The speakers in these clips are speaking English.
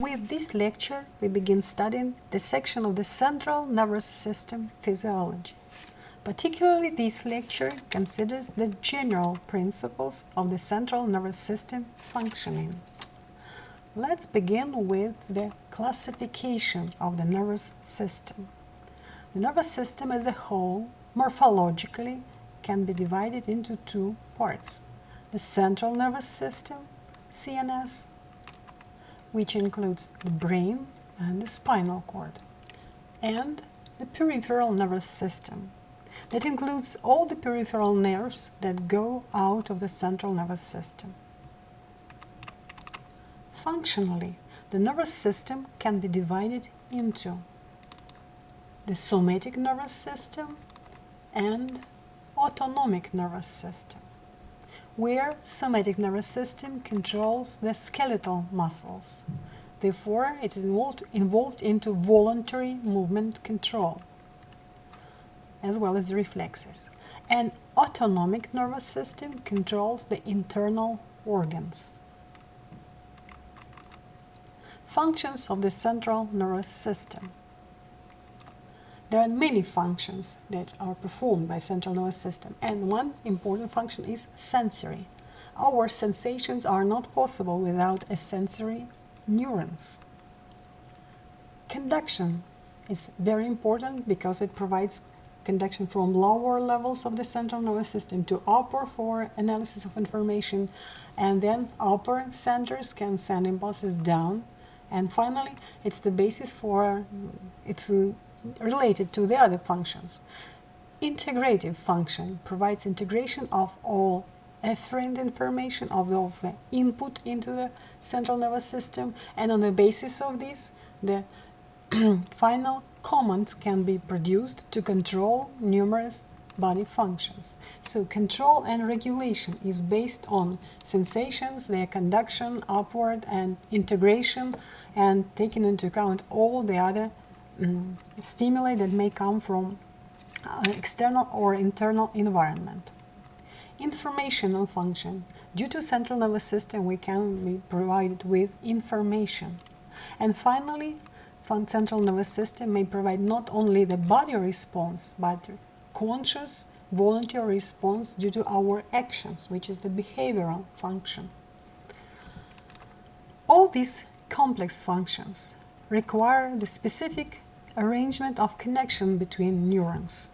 With this lecture, we begin studying the section of the central nervous system physiology. Particularly, this lecture considers the general principles of the central nervous system functioning. Let's begin with the classification of the nervous system. The nervous system as a whole, morphologically, can be divided into two parts. The central nervous system, CNS, which includes the brain and the spinal cord, and the peripheral nervous system, that includes all the peripheral nerves that go out of the central nervous system. Functionally, the nervous system can be divided into the somatic nervous system and autonomic nervous system, where somatic nervous system controls the skeletal muscles. Therefore, it is involved into voluntary movement control, as well as reflexes. And autonomic nervous system controls the internal organs. Functions of the central nervous system. There are many functions that are performed by central nervous system, and one important function is sensory. Our sensations are not possible without a sensory neurons. Conduction is very important because it provides conduction from lower levels of the central nervous system to upper for analysis of information, and then upper centers can send impulses down, and finally it's the basis for its related to the other functions. Integrative function provides integration of all efferent information of the input into the central nervous system, and on the basis of this, the final commands can be produced to control numerous body functions. So control and regulation is based on sensations, their conduction upward, and integration, and taking into account all the other stimuli that may come from external or internal environment. Informational function. Due to central nervous system, we can be provided with information. And finally, central nervous system may provide not only the body response, but conscious, voluntary response due to our actions, which is the behavioral function. All these complex functions require the specific arrangement of connection between neurons.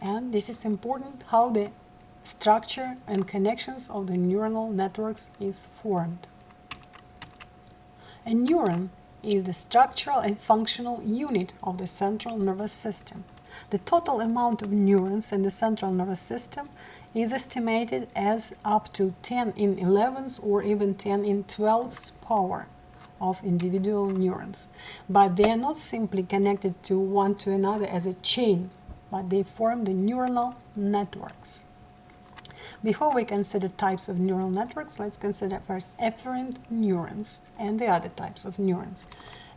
And this is important how the structure and connections of the neuronal networks is formed. A neuron is the structural and functional unit of the central nervous system. The total amount of neurons in the central nervous system is estimated as up to 10 in 11th or even 10 in 12th power of individual neurons. But they are not simply connected to one to another as a chain, but they form the neuronal networks. Before we consider types of neural networks, let's consider first efferent neurons and the other types of neurons.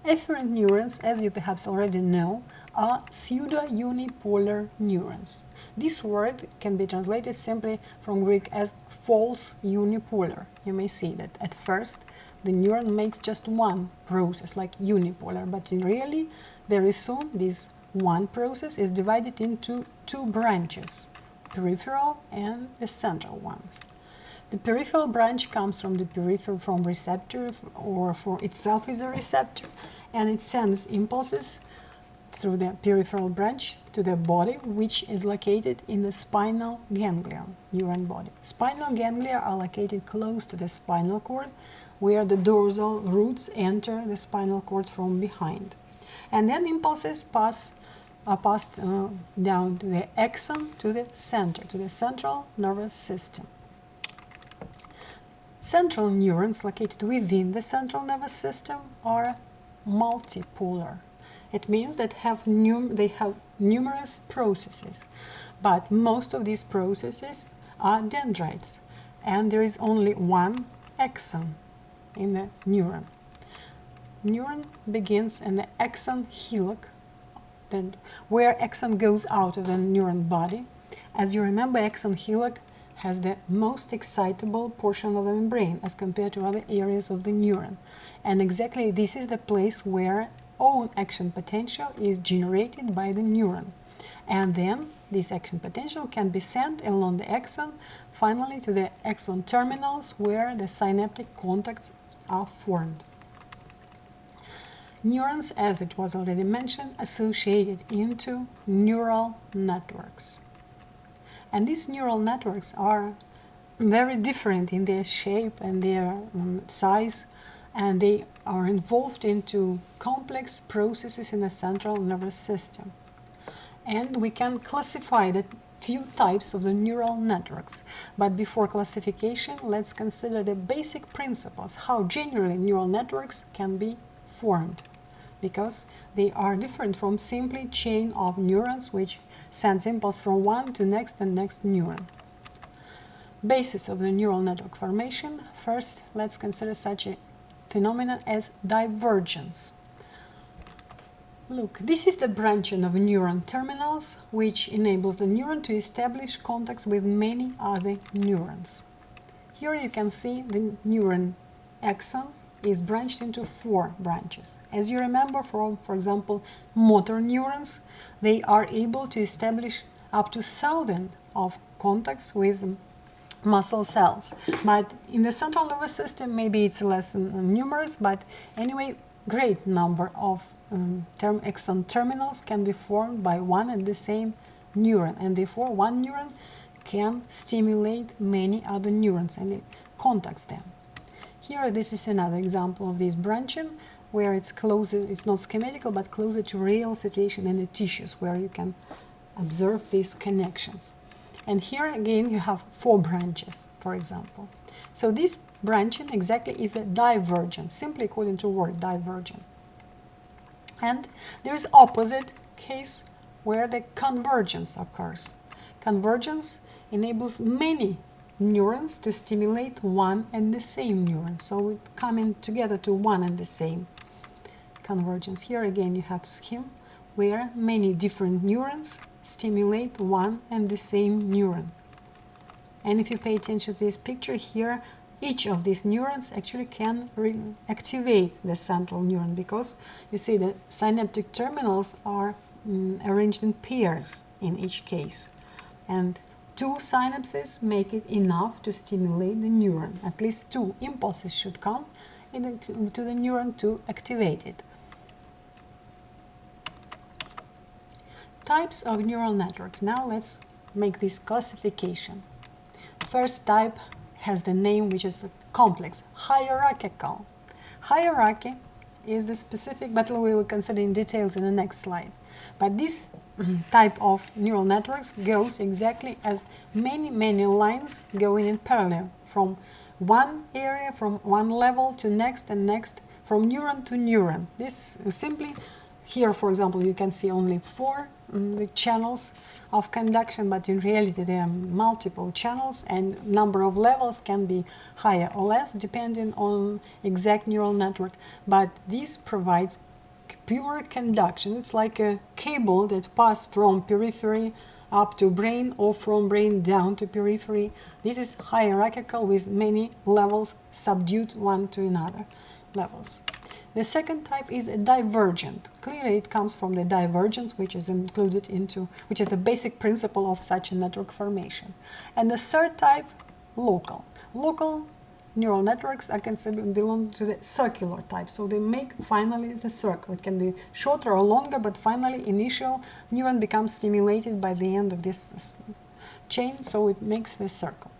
Efferent neurons, as you perhaps already know, are pseudo-unipolar neurons. This word can be translated simply from Greek as false unipolar. You may see that at first the neuron makes just one process, like unipolar, but really, very soon, this one process is divided into two branches, peripheral and the central ones. The peripheral branch comes from the peripheral from receptor, or for itself is a receptor, and it sends impulses through the peripheral branch to the body, which is located in the spinal ganglion, neuron body. Spinal ganglia are located close to the spinal cord, where the dorsal roots enter the spinal cord from behind. And then impulses are passed down to the axon, to the center, to the central nervous system. Central neurons located within the central nervous system are multipolar. It means that they have numerous processes, but most of these processes are dendrites, and there is only one axon in the neuron. Neuron begins in the axon hillock, then where axon goes out of the neuron body. As you remember, axon hillock has the most excitable portion of the membrane as compared to other areas of the neuron. And exactly this is the place where own action potential is generated by the neuron. And then this action potential can be sent along the axon, finally to the axon terminals where the synaptic contacts are formed. Neurons, as it was already mentioned, associated into neural networks. And these neural networks are very different in their shape and their size, and they are involved into complex processes in the central nervous system. And we can classify the few types of the neural networks. But before classification, let's consider the basic principles, how generally neural networks can be formed, because they are different from simply chain of neurons which sends impulse from one to next and next neuron. Basis of the neural network formation. First, let's consider such a phenomenon as divergence. Look, this is the branching of neuron terminals which enables the neuron to establish contacts with many other neurons. Here you can see the neuron axon is branched into 4 branches. As you remember from, for example, motor neurons, they are able to establish up to 1,000 of contacts with muscle cells. But in the central nervous system, maybe it's less numerous, but anyway, great number of axon terminals can be formed by one and the same neuron, and therefore one neuron can stimulate many other neurons and it contacts them. Here, this is another example of this branching, where it's closer, it's not schematical, but closer to real situation in the tissues, where you can observe these connections. And here again, you have 4 branches, for example. So this branching exactly is the divergent, simply according to word divergent. And there is opposite case where the convergence occurs. Convergence enables many neurons to stimulate one and the same neuron. So it's coming together to one and the same convergence. Here again you have scheme where many different neurons stimulate one and the same neuron. And if you pay attention to this picture here, each of these neurons actually can activate the central neuron, because you see the synaptic terminals are arranged in pairs in each case. And 2 synapses make it enough to stimulate the neuron. At least 2 impulses should come to the neuron to activate it. Types of neural networks. Now let's make this classification. First type has the name which is complex, hierarchical. Hierarchy is the specific, but we will consider in details in the next slide. But this type of neural networks goes exactly as many lines going in parallel from one area, from one level to next and next, from neuron to neuron. This simply, here for example, you can see only 4 channels of conduction, but in reality there are multiple channels, and number of levels can be higher or less depending on exact neural network. But this provides pure conduction. It's like a cable that passes from periphery up to brain or from brain down to periphery. This is hierarchical with many levels subdued one to another levels. The second type is a divergent. Clearly it comes from the divergence which is included into, which is the basic principle of such a network formation. And the third type, local. Local neural networks are considered belong to the circular type, so they make finally the circle. It can be shorter or longer, but finally initial neuron becomes stimulated by the end of this chain, so it makes the circle.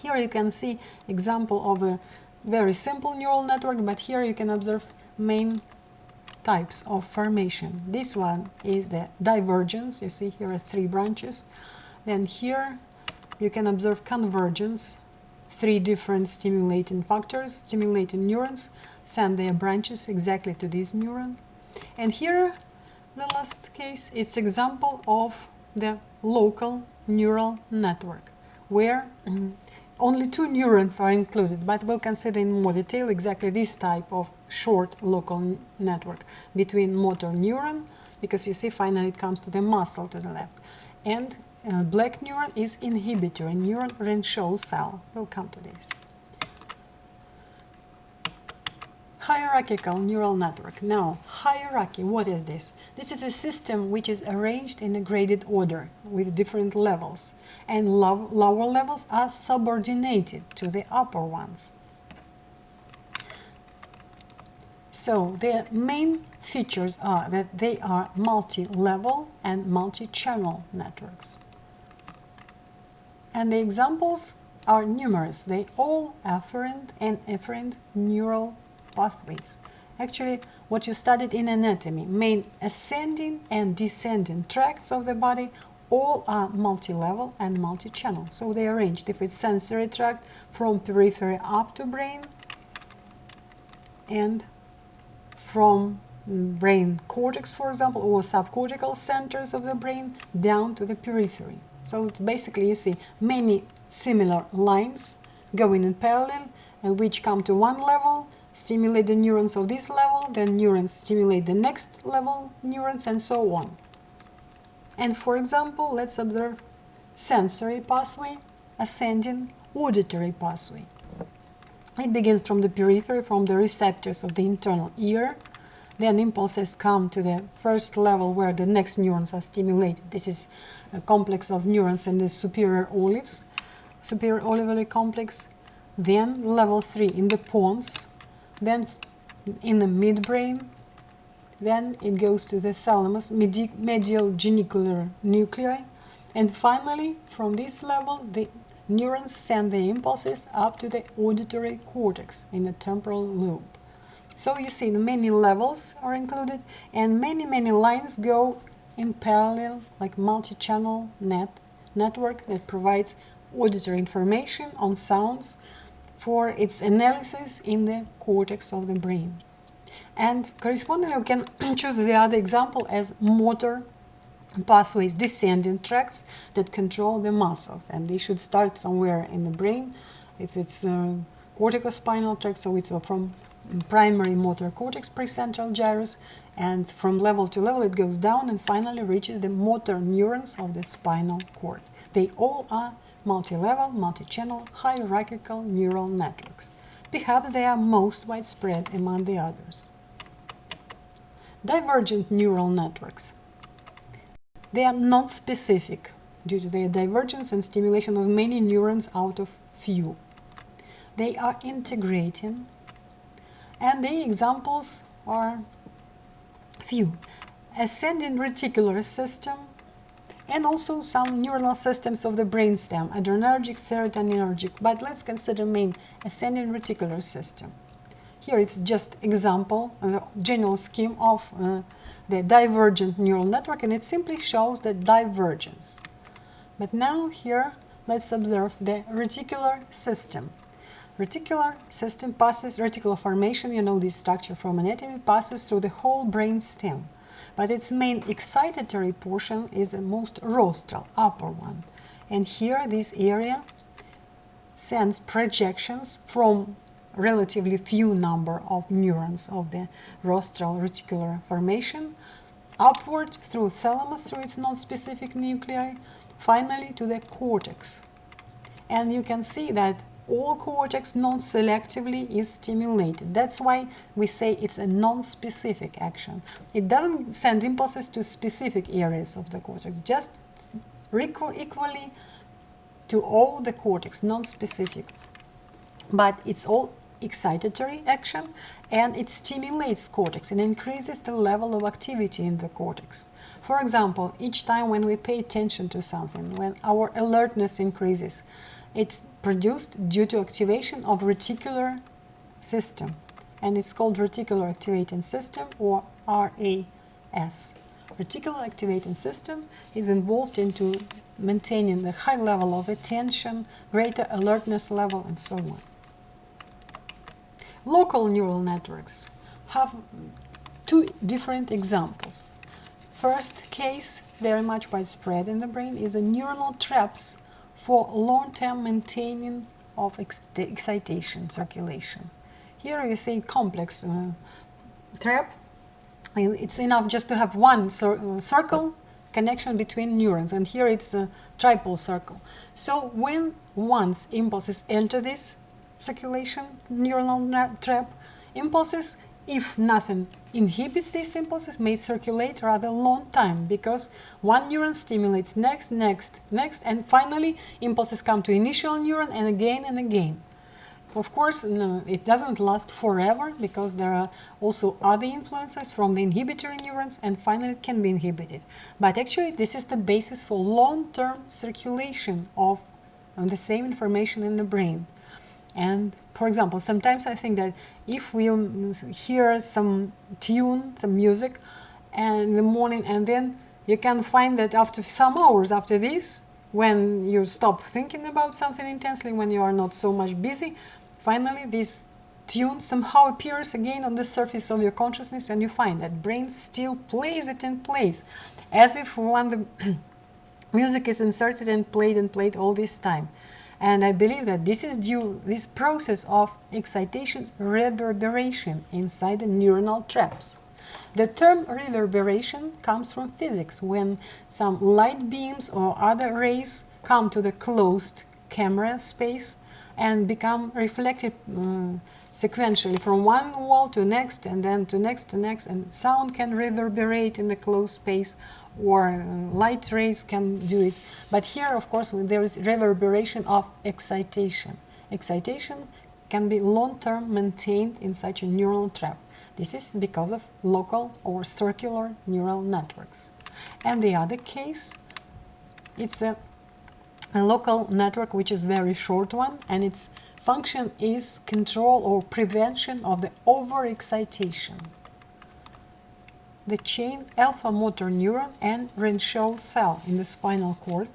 Here you can see example of a very simple neural network, but here you can observe main types of formation. This one is the divergence. You see here are 3 branches. Then here you can observe convergence. 3 different stimulating factors, stimulating neurons, send their branches exactly to this neuron. And here, the last case, it's example of the local neural network, where only 2 neurons are included, but we'll consider in more detail exactly this type of short local network between motor neuron, because you see finally it comes to the muscle to the left, and black neuron is inhibitory neuron Renshaw cell. We'll come to this. Hierarchical neural network. Now, hierarchy, what is this? This is a system which is arranged in a graded order with different levels, and lower levels are subordinated to the upper ones. So, their main features are that they are multi-level and multi-channel networks. And the examples are numerous. They all afferent and efferent neural pathways. Actually, what you studied in anatomy, main ascending and descending tracts of the body, all are multi-level and multi-channel. So they are arranged, if it's sensory tract, from periphery up to brain, and from brain cortex, for example, or subcortical centers of the brain down to the periphery. So it's basically, you see many similar lines going in parallel, and which come to one level, stimulate the neurons of this level, then neurons stimulate the next level neurons, and so on. And for example, let's observe sensory pathway, ascending auditory pathway. It begins from the periphery, from the receptors of the internal ear. Then impulses come to the first level where the next neurons are stimulated. This is a complex of neurons in the superior olivary complex. Then level 3 in the pons. Then in the midbrain, then it goes to the thalamus, medial genicular nuclei, and finally, from this level, the neurons send the impulses up to the auditory cortex in the temporal lobe. So you see, many levels are included, and many lines go in parallel, like multi-channel network that provides auditory information on sounds for its analysis in the cortex of the brain. And correspondingly, you can choose the other example as motor pathways, descending tracts that control the muscles, and they should start somewhere in the brain. If it's corticospinal tract, so it's from primary motor cortex, precentral gyrus, and from level to level it goes down and finally reaches the motor neurons of the spinal cord. They all are multi-level, multi-channel, hierarchical neural networks. Perhaps they are most widespread among the others. Divergent neural networks. They are non-specific due to their divergence and stimulation of many neurons out of few. They are integrating, and the examples are few. Ascending reticular system, and also some neuronal systems of the brainstem, adrenergic, serotonergic, but let's consider main ascending reticular system. Here it's just example, general scheme of the divergent neural network, and it simply shows the divergence. But now here let's observe the reticular system. Reticular system passes, reticular formation, you know this structure from anatomy, passes through the whole brain stem. But its main excitatory portion is the most rostral, upper one. And here this area sends projections from relatively few number of neurons of the rostral reticular formation upward through thalamus, through its non-specific nuclei, finally to the cortex. And you can see that all cortex non-selectively is stimulated. That's why we say it's a non-specific action. It doesn't send impulses to specific areas of the cortex, just equally to all the cortex, non-specific. But it's all excitatory action, and it stimulates cortex and increases the level of activity in the cortex. For example, each time when we pay attention to something, when our alertness increases, it's produced due to activation of reticular system, and it's called reticular activating system, or RAS. Reticular activating system is involved into maintaining the high level of attention, greater alertness level, and so on. Local neural networks have two different examples. First case, very much widespread in the brain, is the neuronal traps for long-term maintaining of excitation, circulation. Here you see complex trap. It's enough just to have one circle connection between neurons, and here it's a triple circle. So when once impulses enter this circulation neuronal trap, impulses, if nothing inhibits these impulses, may circulate rather long time, because one neuron stimulates next, and finally impulses come to initial neuron and again. Of course, no, it doesn't last forever, because there are also other influences from the inhibitory neurons, and finally it can be inhibited. But actually this is the basis for long-term circulation of the same information in the brain. And for example, sometimes I think that if we hear some tune, some music, and in the morning, and then you can find that after some hours after this, when you stop thinking about something intensely, when you are not so much busy, finally this tune somehow appears again on the surface of your consciousness, and you find that brain still plays it in place, as if when the music is inserted and played all this time. And I believe that this is due this process of excitation reverberation inside the neuronal traps. The term reverberation comes from physics, when some light beams or other rays come to the closed camera space and become reflected sequentially from one wall to next, and then to next, and sound can reverberate in the closed space, or light rays can do it. But here, of course, there is reverberation of excitation. Excitation can be long-term maintained in such a neural trap. This is because of local or circular neural networks. And the other case, it's a local network which is very short one, and its function is control or prevention of the overexcitation. The chain alpha motor neuron and Renshaw cell in the spinal cord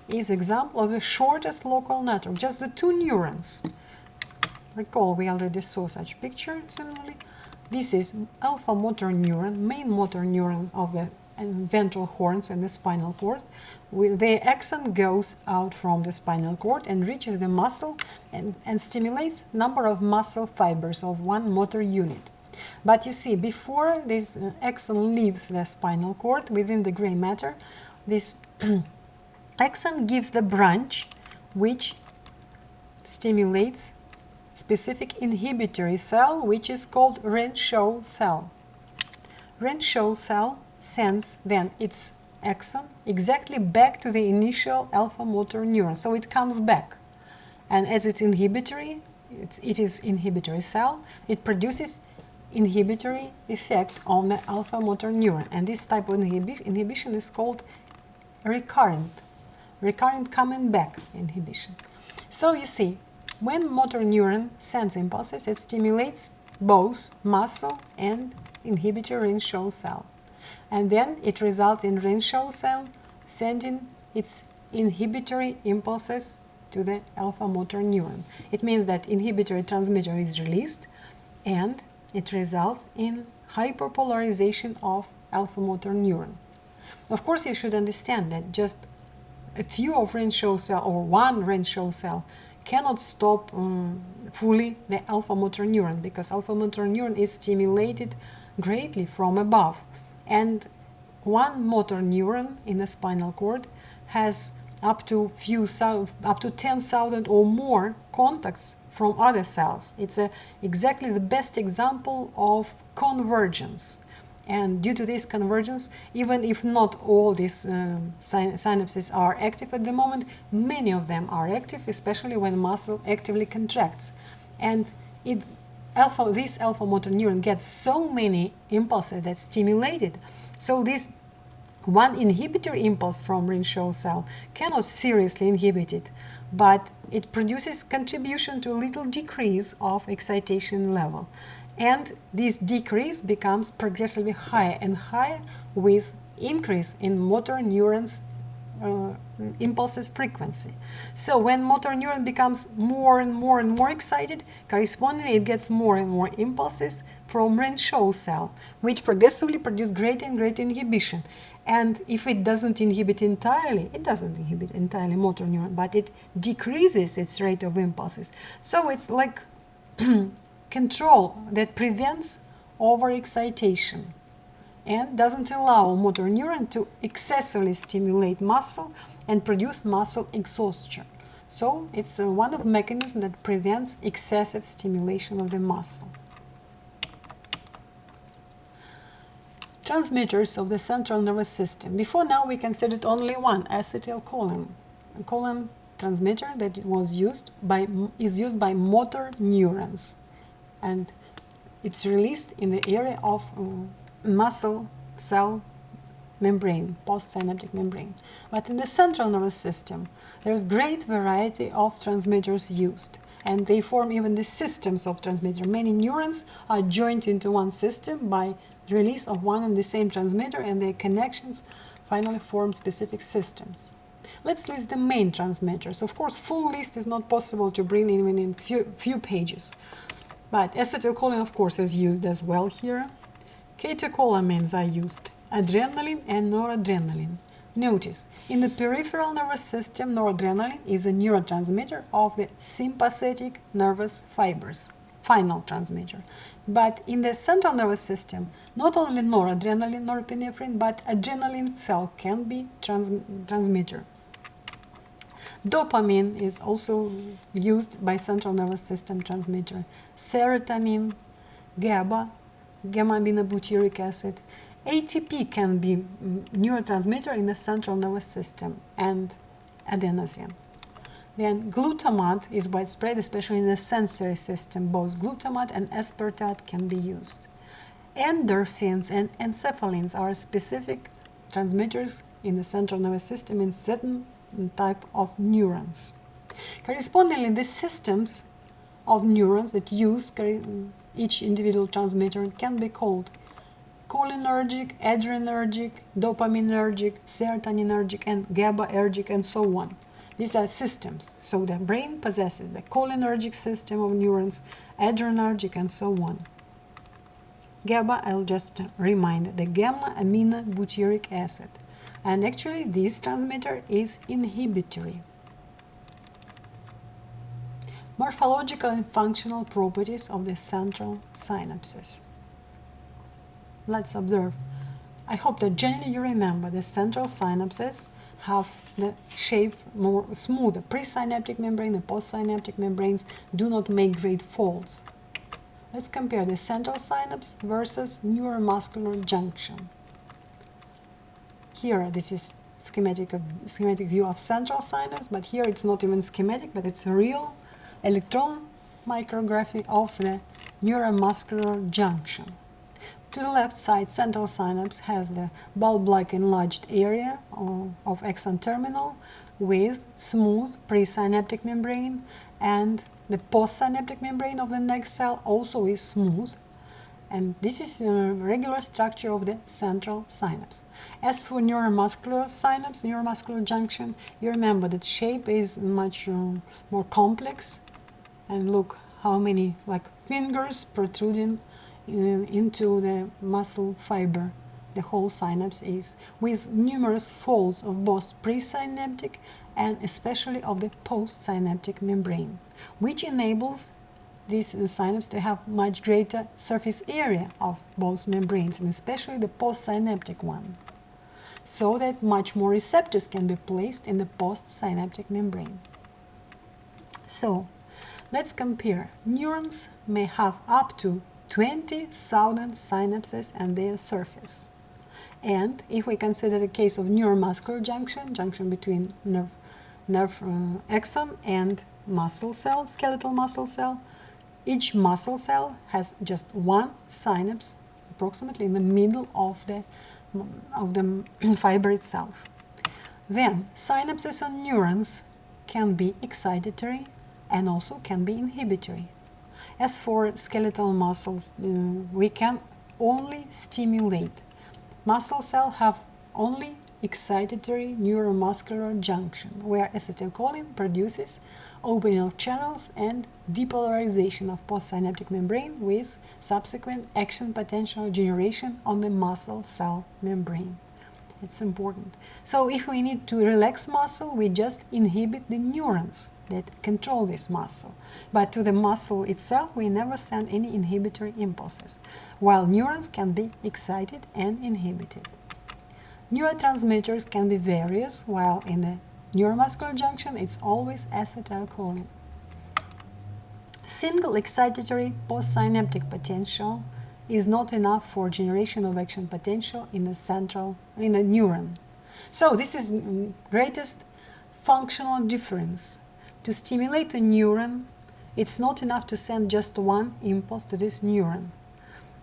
is example of the shortest local network, just the two neurons. Recall, we already saw such picture similarly. This is alpha motor neuron, main motor neuron of the ventral horns in the spinal cord. The axon goes out from the spinal cord and reaches the muscle and stimulates number of muscle fibers of one motor unit. But you see, before this axon leaves the spinal cord within the gray matter, this axon gives the branch which stimulates specific inhibitory cell, which is called Renshaw cell. Renshaw cell sends then its axon exactly back to the initial alpha motor neuron, so it comes back. And as it's inhibitory, it is inhibitory cell, it produces inhibitory effect on the alpha motor neuron, and this type of inhibition is called recurrent coming back inhibition. So you see, when motor neuron sends impulses, it stimulates both muscle and inhibitory Renshaw cell, and then it results in Renshaw cell sending its inhibitory impulses to the alpha motor neuron. It means that inhibitory transmitter is released, and it results in hyperpolarization of alpha motor neuron. Of course, you should understand that just a few of Renshaw cell or one Renshaw cell cannot stop fully the alpha motor neuron, because alpha motor neuron is stimulated greatly from above, and one motor neuron in the spinal cord has up to 10,000 or more contacts from other cells. It's exactly the best example of convergence. And due to this convergence, even if not all these synapses are active at the moment, many of them are active, especially when muscle actively contracts. And this alpha motor neuron gets so many impulses that's stimulated. So this one inhibitory impulse from Renshaw cell cannot seriously inhibit it, but it produces contribution to a little decrease of excitation level. And this decrease becomes progressively higher and higher with increase in motor neurons impulses frequency. So when motor neuron becomes more and more excited, correspondingly it gets more and more impulses from Renshaw cell, which progressively produce greater and greater inhibition. And if it doesn't inhibit entirely, it doesn't inhibit entirely motor neuron, but it decreases its rate of impulses. So it's like control that prevents overexcitation. and doesn't allow motor neuron to excessively stimulate muscle and produce muscle exhaustion. So it's one of the mechanisms that prevents excessive stimulation of the muscle. Transmitters of the central nervous system. Before now we considered only one, acetylcholine, a choline transmitter that is used by motor neurons, and it's released in the area of muscle cell membrane, postsynaptic membrane. But in the central nervous system, there's great variety of transmitters used, and they form even the systems of transmitter. Many neurons are joined into one system by release of one and the same transmitter, and their connections finally form specific systems. Let's list the main transmitters. Of course, full list is not possible to bring even in few pages, but acetylcholine, of course, is used as well here. Catecholamines are used, adrenaline and noradrenaline. Notice, in the peripheral nervous system, noradrenaline is a neurotransmitter of the sympathetic nervous fibers, final transmitter. But in the central nervous system, not only noradrenaline, norepinephrine, but adrenaline itself can be transmitter. Dopamine is also used by central nervous system transmitter. Serotonin, GABA, gamma-aminobutyric acid. ATP can be neurotransmitter in the central nervous system, and adenosine. Then glutamate is widespread, especially in the sensory system. Both glutamate and aspartate can be used. Endorphins and encephalins are specific transmitters in the central nervous system in certain type of neurons. Correspondingly, the systems of neurons that use each individual transmitter can be called cholinergic, adrenergic, dopaminergic, serotoninergic, and GABAergic, and so on. These are systems. So the brain possesses the cholinergic system of neurons, adrenergic, and so on. GABA, I'll just remind, the gamma-aminobutyric acid. And actually, this transmitter is inhibitory. Morphological and functional properties of the central synapses. Let's observe. I hope that generally you remember the central synapses have the shape more smooth. The presynaptic membrane, the postsynaptic membranes do not make great folds. Let's compare the central synapse versus neuromuscular junction. Here, this is schematic view of central synapse, but here it's not even schematic, but it's a real electron micrography of the neuromuscular junction. To the left side, central synapse has the bulb-like enlarged area of axon terminal with smooth presynaptic membrane, and the postsynaptic membrane of the next cell also is smooth. And this is a regular structure of the central synapse. As for neuromuscular synapse, neuromuscular junction, you remember that shape is much more complex. And look how many like fingers protruding into the muscle fiber the whole synapse is, with numerous folds of both presynaptic and especially of the postsynaptic membrane, which enables this synapse to have much greater surface area of both membranes, and especially the postsynaptic one, so that much more receptors can be placed in the postsynaptic membrane. So, let's compare. Neurons may have up to 20,000 synapses and their surface. And if we consider the case of neuromuscular junction between nerve axon and muscle cell, skeletal muscle cell, each muscle cell has just one synapse approximately in the middle of the fiber itself. Then synapses on neurons can be excitatory and also can be inhibitory. As for skeletal muscles, we can only stimulate. Muscle cells have only excitatory neuromuscular junction, where acetylcholine produces opening of channels and depolarization of postsynaptic membrane with subsequent action potential generation on the muscle cell membrane. It's important. So if we need to relax muscle, we just inhibit the neurons that control this muscle. But to the muscle itself, we never send any inhibitory impulses, while neurons can be excited and inhibited. Neurotransmitters can be various, while in the neuromuscular junction, it's always acetylcholine. Single excitatory postsynaptic potential is not enough for generation of action potential in a neuron. So this is the greatest functional difference. To stimulate a neuron, it's not enough to send just one impulse to this neuron.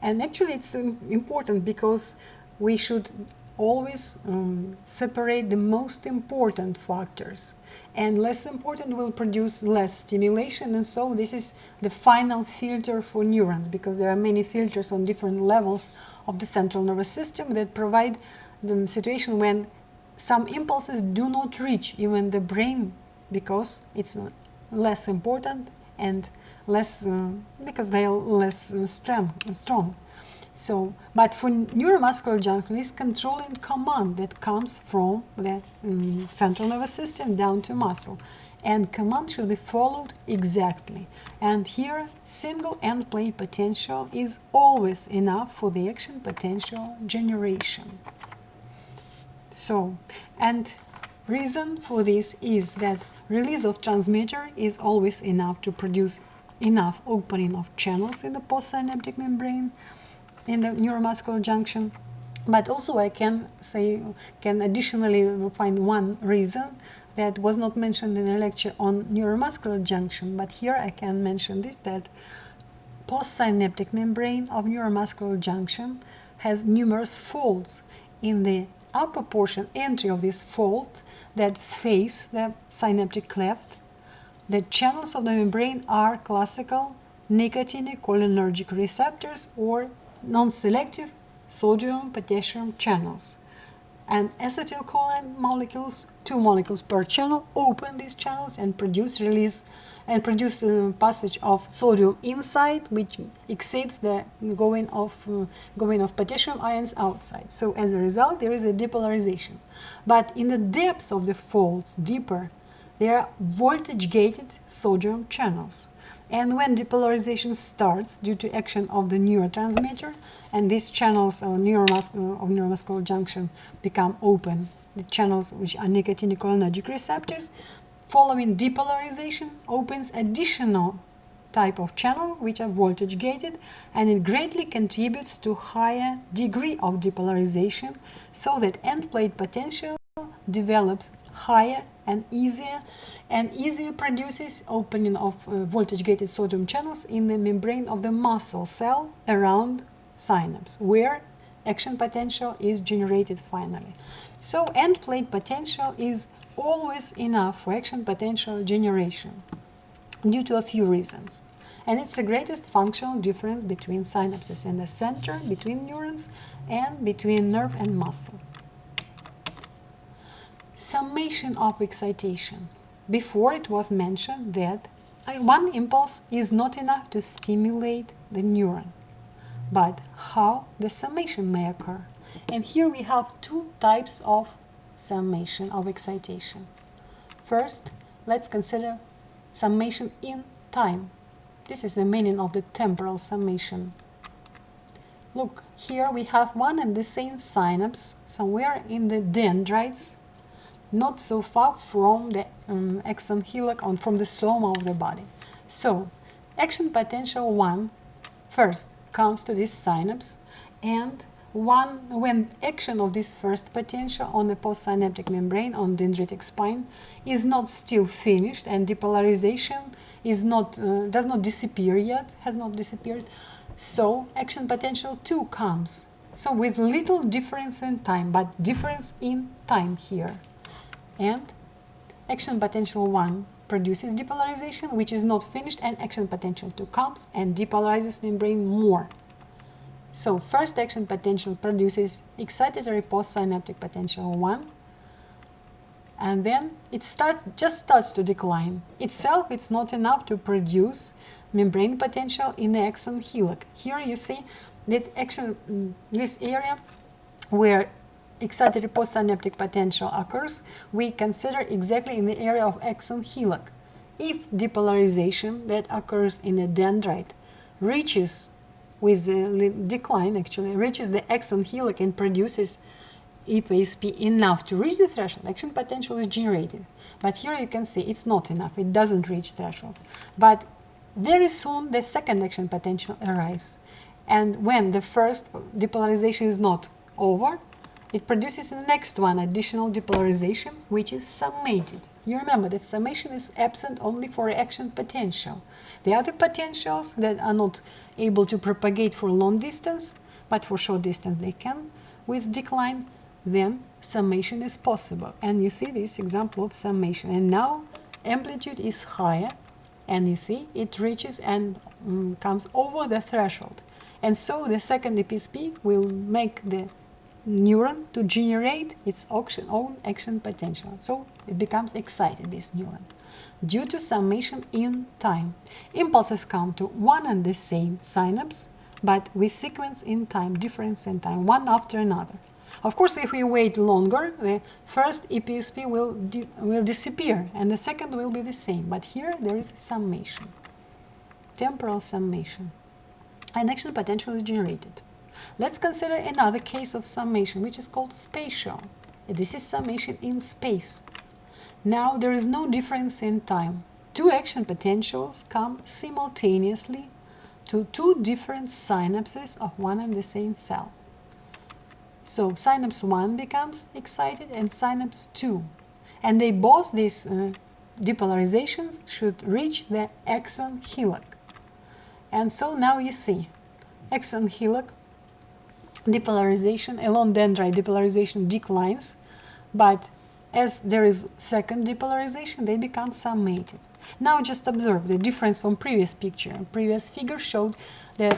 And actually it's important because we should always separate the most important factors, and less important will produce less stimulation, and so this is the final filter for neurons, because there are many filters on different levels of the central nervous system that provide the situation when some impulses do not reach even the brain because it's less important and less because they are less strong. So, but for neuromuscular junction, it's controlling command that comes from the central nervous system down to muscle. And command should be followed exactly. And here, single end plate potential is always enough for the action potential generation. So, and reason for this is that release of transmitter is always enough to produce enough opening of channels in the postsynaptic membrane in the neuromuscular junction. But also I can additionally find one reason that was not mentioned in a lecture on neuromuscular junction, but here I can mention this, that postsynaptic membrane of neuromuscular junction has numerous folds. In the upper portion, entry of this fold that face the synaptic cleft, the channels of the membrane are classical nicotinic-cholinergic receptors or non-selective sodium-potassium channels. And acetylcholine molecules, 2 molecules per channel, open these channels and produce passage of sodium inside, which exceeds the going of potassium ions outside. So as a result, there is a depolarization. But in the depths of the folds, deeper, there are voltage-gated sodium channels. And when depolarization starts due to action of the neurotransmitter, and these channels of neuromuscular junction become open, the channels which are nicotinic-cholinergic receptors, following depolarization opens additional type of channel which are voltage gated, and it greatly contributes to higher degree of depolarization, so that end plate potential develops higher and easier produces opening of voltage-gated sodium channels in the membrane of the muscle cell around synapse, where action potential is generated finally. So end plate potential is always enough for action potential generation due to a few reasons. And it's the greatest functional difference between synapses in the center, between neurons, and between nerve and muscle. Summation of excitation. Before it was mentioned that one impulse is not enough to stimulate the neuron, but how the summation may occur. And here we have 2 types of summation of excitation. First, let's consider summation in time. This is the meaning of the temporal summation. Look, here we have one and the same synapse somewhere in the dendrites, not so far from the axon hillock or from the soma of the body. So, action potential 1 first comes to this synapse, and when action of this first potential on the postsynaptic membrane on dendritic spine is not still finished and depolarization is does not disappear yet, has not disappeared, so action potential 2 comes. So with little difference in time, but difference in time here. And action potential 1 produces depolarization, which is not finished, and action potential 2 comes and depolarizes membrane more. So first action potential produces excitatory postsynaptic potential 1, and then it just starts to decline. Itself, it's not enough to produce membrane potential in the axon hillock. Here you see that this area where excitatory postsynaptic potential occurs, we consider exactly in the area of axon hillock. If depolarization that occurs in a dendrite reaches with the decline, actually reaches the axon hillock and produces EPSP enough to reach the threshold, action potential is generated. But here you can see it's not enough, it doesn't reach threshold. But very soon the second action potential arrives. And when the first depolarization is not over, it produces the next one, additional depolarization, which is summated. You remember that summation is absent only for action potential. The other potentials that are not able to propagate for long distance, but for short distance they can, with decline, then summation is possible. And you see this example of summation. And now amplitude is higher, and you see it reaches and comes over the threshold. And so the second EPSP will make the neuron to generate its own action potential. So it becomes excited, this neuron. Due to summation in time, impulses come to one and the same synapse, but with sequence in time, difference in time, one after another. Of course, if we wait longer, the first EPSP will disappear and the second will be the same. But here there is a summation, temporal summation, and action potential is generated. Let's consider another case of summation, which is called spatial. This is summation in space. Now there is no difference in time. Two action potentials come simultaneously to two different synapses of one and the same cell. So synapse 1 becomes excited and synapse 2. And they both, these depolarizations, should reach the axon hillock. And so now you see axon hillock depolarization, along dendrite depolarization declines, but as there is second depolarization, they become summated. Now just observe the difference from previous picture. Previous figure showed the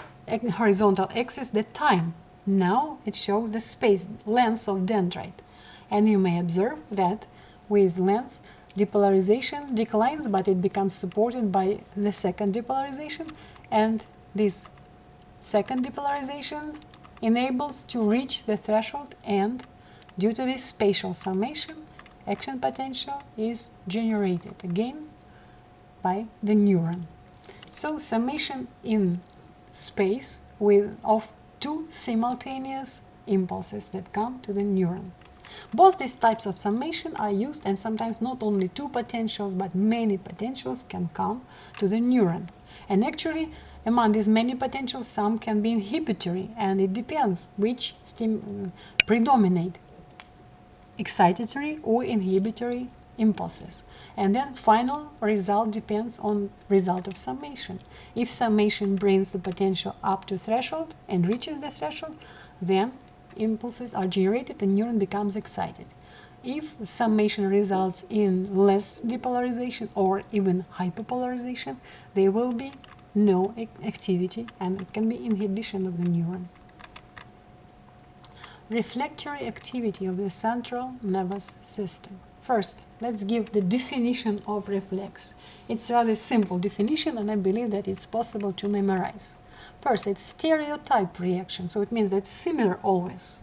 horizontal axis, the time. Now it shows the space, length of dendrite. And you may observe that with length, depolarization declines, but it becomes supported by the second depolarization. And this second depolarization enables to reach the threshold, and due to this spatial summation, action potential is generated again by the neuron. So summation in space of two simultaneous impulses that come to the neuron. Both these types of summation are used, and sometimes not only two potentials but many potentials can come to the neuron. And actually among these many potentials, some can be inhibitory, and it depends which predominate, excitatory or inhibitory impulses. And then final result depends on result of summation. If summation brings the potential up to threshold and reaches the threshold, then impulses are generated and neuron becomes excited. If summation results in less depolarization or even hyperpolarization, there will be no activity, and it can be inhibition of the neuron. Reflectory activity of the central nervous system. First, let's give the definition of reflex. It's a rather simple definition, and I believe that it's possible to memorize. First, it's stereotype reaction, so it means that it's similar always.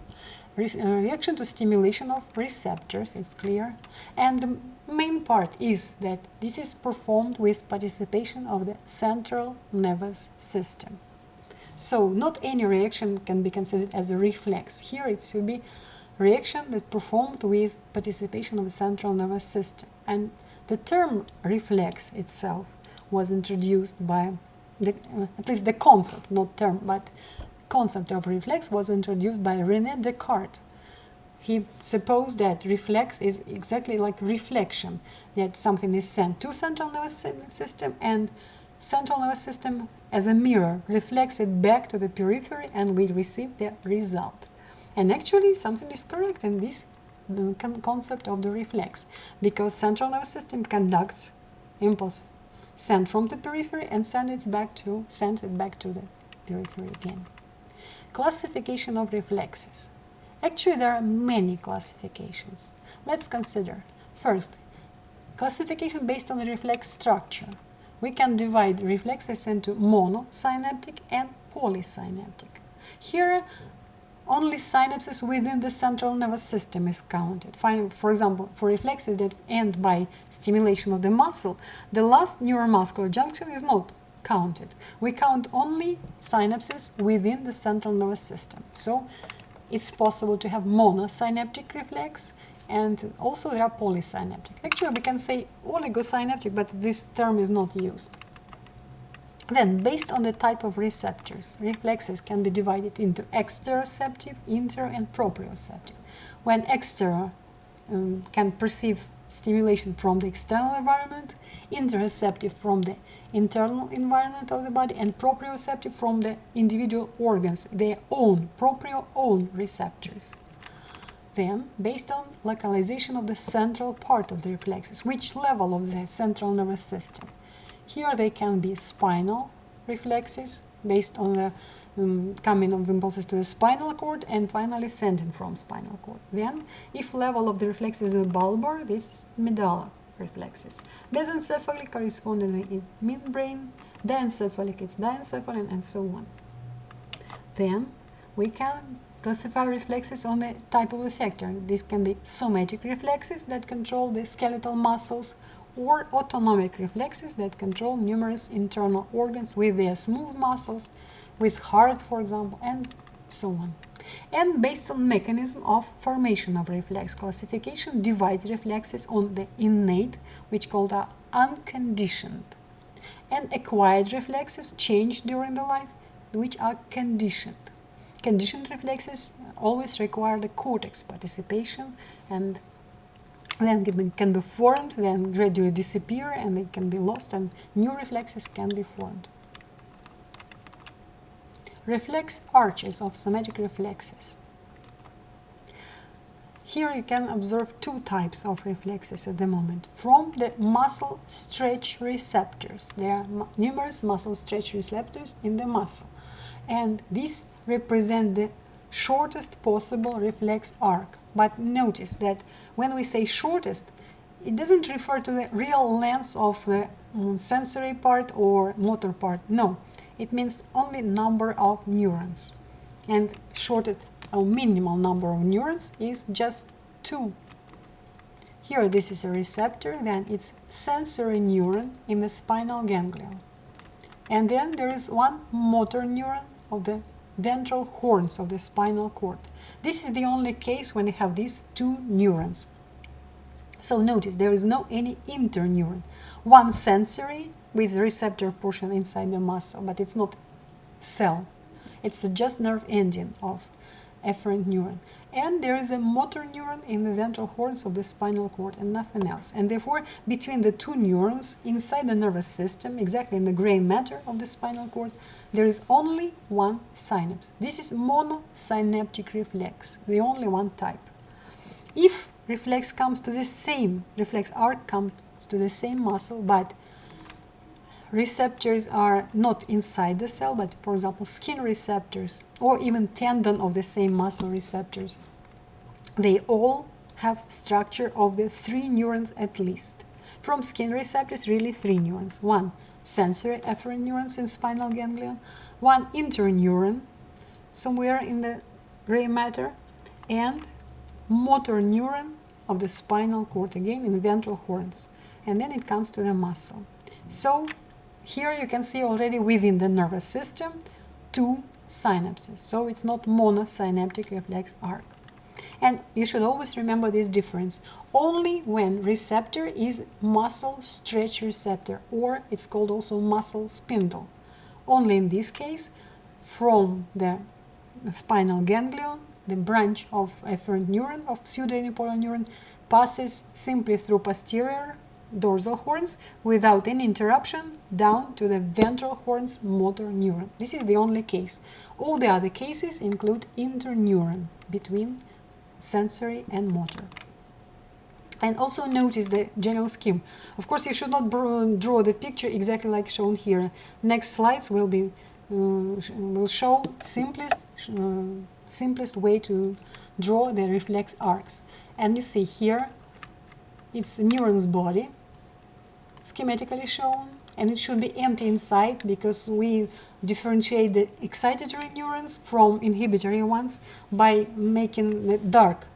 Reaction to stimulation of receptors, it's clear. And the main part is that this is performed with participation of the central nervous system. So not any reaction can be considered as a reflex. Here it should be reaction that performed with participation of the central nervous system. And the term reflex itself was introduced by, at least the concept, not term, but concept of reflex was introduced by René Descartes. He supposed that reflex is exactly like reflection, that something is sent to central nervous system, and central nervous system as a mirror reflects it back to the periphery, and we receive the result. And actually something is correct in this concept of the reflex, because central nervous system conducts impulse sent from the periphery and sends it back to the periphery again. Classification of reflexes. Actually, there are many classifications. Let's consider. First, classification based on the reflex structure. We can divide reflexes into monosynaptic and polysynaptic. Here, only synapses within the central nervous system is counted. For example, for reflexes that end by stimulation of the muscle, the last neuromuscular junction is not counted. We count only synapses within the central nervous system. So it's possible to have monosynaptic reflex, and also there are polysynaptic. Actually, we can say oligosynaptic, but this term is not used. Then, based on the type of receptors, reflexes can be divided into exteroceptive, inter, and proprioceptive. When extero can perceive stimulation from the external environment, interoceptive from the internal environment of the body, and proprioceptive from the individual organs, their own, proprio-own receptors. Then, based on localization of the central part of the reflexes, which level of the central nervous system. Here they can be spinal reflexes based on the coming of impulses to the spinal cord, and finally sending from spinal cord. Then, if level of the reflexes is bulbar, this is medulla reflexes. Mesencephalic correspondingly in midbrain, diencephalic it's diencephalon, and so on. Then we can classify reflexes on the type of effector. This can be somatic reflexes that control the skeletal muscles, or autonomic reflexes that control numerous internal organs with their smooth muscles, with heart, for example, and so on. And based on mechanism of formation of reflex, classification divides reflexes on the innate, which called unconditioned, and acquired reflexes changed during the life, which are conditioned. Conditioned reflexes always require the cortex participation, and then can be formed, then gradually disappear, and they can be lost, and new reflexes can be formed. Reflex arches of somatic reflexes. Here you can observe two types of reflexes at the moment. From the muscle stretch receptors, there are numerous muscle stretch receptors in the muscle, and these represent the shortest possible reflex arc. But notice that when we say shortest, it doesn't refer to the real length of the sensory part or motor part. No, it means only number of neurons. And shortest or minimal number of neurons is just 2. Here this is a receptor, then it's sensory neuron in the spinal ganglion. And then there is one motor neuron of the ventral horns of the spinal cord. This is the only case when you have these 2 neurons. So notice there is no any interneuron. One sensory with receptor portion inside the muscle, but it's not cell. It's just nerve ending of efferent neuron. And there is a motor neuron in the ventral horns of the spinal cord and nothing else. And therefore, between the 2 neurons inside the nervous system, exactly in the gray matter of the spinal cord, there is only one synapse. This is monosynaptic reflex, the only one type. If reflex arc comes to the same muscle, but receptors are not inside the cell, but for example skin receptors or even tendon of the same muscle receptors, they all have structure of the 3 neurons at least. From skin receptors, really 3 neurons. One sensory efferent neurons in spinal ganglion, one interneuron somewhere in the gray matter, and motor neuron of the spinal cord, again in ventral horns. And then it comes to the muscle. So here you can see already within the nervous system 2 synapses. So it's not monosynaptic reflex arc. And you should always remember this difference. Only when receptor is muscle stretch receptor, or it's called also muscle spindle. Only in this case, from the spinal ganglion, the branch of efferent neuron, of pseudounipolar neuron, passes simply through posterior dorsal horns without any interruption down to the ventral horns motor neuron. This is the only case. All the other cases include interneuron between sensory and motor. And also notice the general scheme. Of course, you should not draw the picture exactly like shown here. Next slides will show simplest way to draw the reflex arcs. And you see here, it's the neuron's body, schematically shown, and it should be empty inside because we differentiate the excitatory neurons from inhibitory ones by making the dark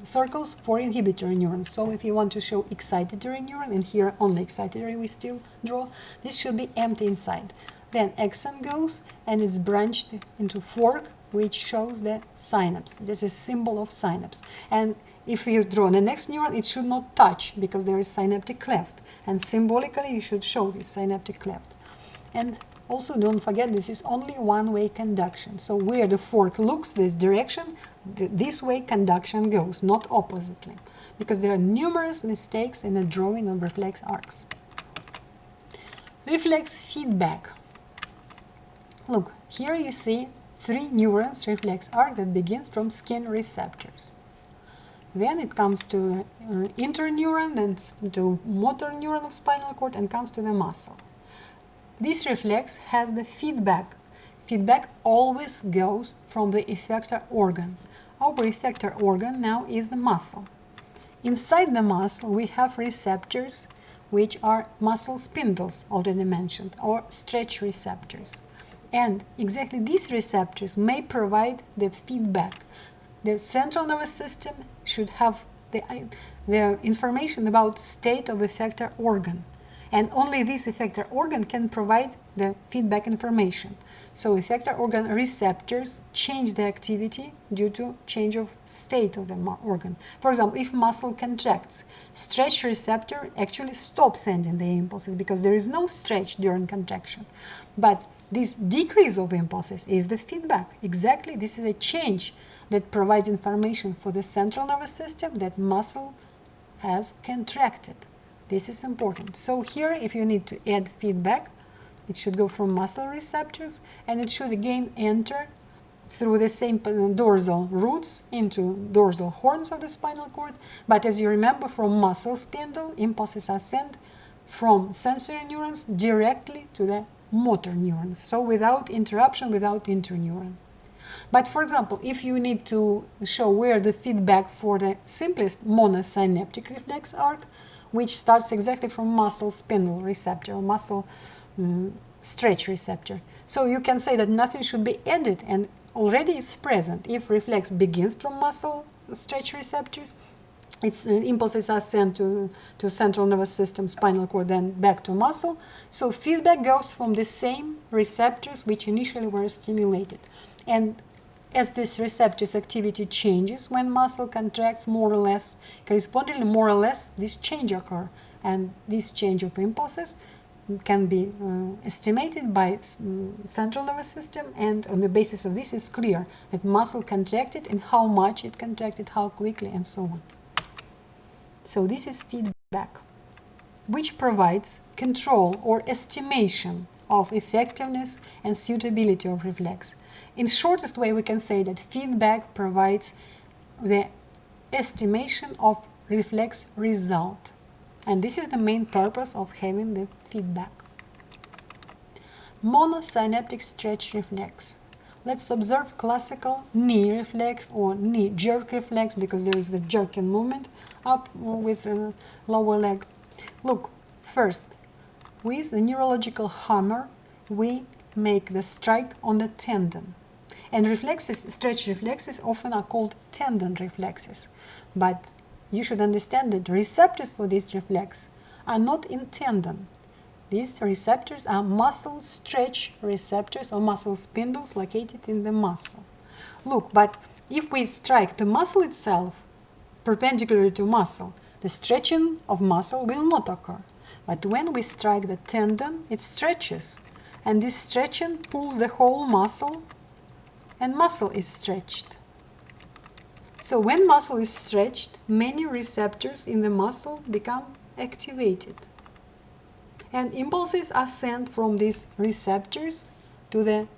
circles for inhibitory neurons. So if you want to show excitatory neuron, and here only excitatory we still draw, this should be empty inside. Then axon goes and it's branched into fork, which shows the synapse. This is symbol of synapse. And if you draw the next neuron, it should not touch because there is synaptic cleft. And symbolically, you should show this synaptic cleft. And also don't forget, this is only one-way conduction. So where the fork looks this direction, this way conduction goes, not oppositely. Because there are numerous mistakes in the drawing of reflex arcs. Reflex feedback. Look, here you see 3 neurons reflex arc that begins from skin receptors. Then it comes to interneuron, then to motor neuron of spinal cord, and comes to the muscle. This reflex has the feedback. Feedback always goes from the effector organ. Our effector organ now is the muscle. Inside the muscle we have receptors which are muscle spindles, already mentioned, or stretch receptors. And exactly these receptors may provide the feedback. The central nervous system should have the information about state of effector organ. And only this effector organ can provide the feedback information. So effector organ receptors change the activity due to change of state of the organ. For example, if muscle contracts, stretch receptor actually stops sending the impulses because there is no stretch during contraction. But this decrease of impulses is the feedback. Exactly, this is a change that provides information for the central nervous system that muscle has contracted. This is important. So here, if you need to add feedback, it should go from muscle receptors, and it should again enter through the same dorsal roots into dorsal horns of the spinal cord. But as you remember, from muscle spindle, impulses are sent from sensory neurons directly to the motor neurons. So without interruption, without interneuron. But for example, if you need to show where the feedback for the simplest monosynaptic reflex arc, which starts exactly from muscle spindle receptor or muscle stretch receptor. So you can say that nothing should be added and already it's present. If reflex begins from muscle stretch receptors, its impulses are sent to central nervous system, spinal cord, then back to muscle. So feedback goes from the same receptors which initially were stimulated. And as this receptor's activity changes when muscle contracts more or less, correspondingly more or less this change occurs. And this change of impulses can be estimated by central nervous system, and on the basis of this is clear that muscle contracted and how much it contracted, how quickly, and so on. So this is feedback, which provides control or estimation of effectiveness and suitability of reflex. In shortest way, we can say that feedback provides the estimation of reflex result. And this is the main purpose of having the feedback. Monosynaptic stretch reflex. Let's observe classical knee reflex or knee jerk reflex, because there is the jerking movement up with the lower leg. Look, first, with the neurological hammer, we make the strike on the tendon. And reflexes, stretch reflexes, often are called tendon reflexes. But you should understand that receptors for this reflex are not in tendon. These receptors are muscle stretch receptors or muscle spindles located in the muscle. Look, but if we strike the muscle itself perpendicular to muscle, the stretching of muscle will not occur. But when we strike the tendon, it stretches, and this stretching pulls the whole muscle, and muscle is stretched. So when muscle is stretched, many receptors in the muscle become activated. And impulses are sent from these receptors to the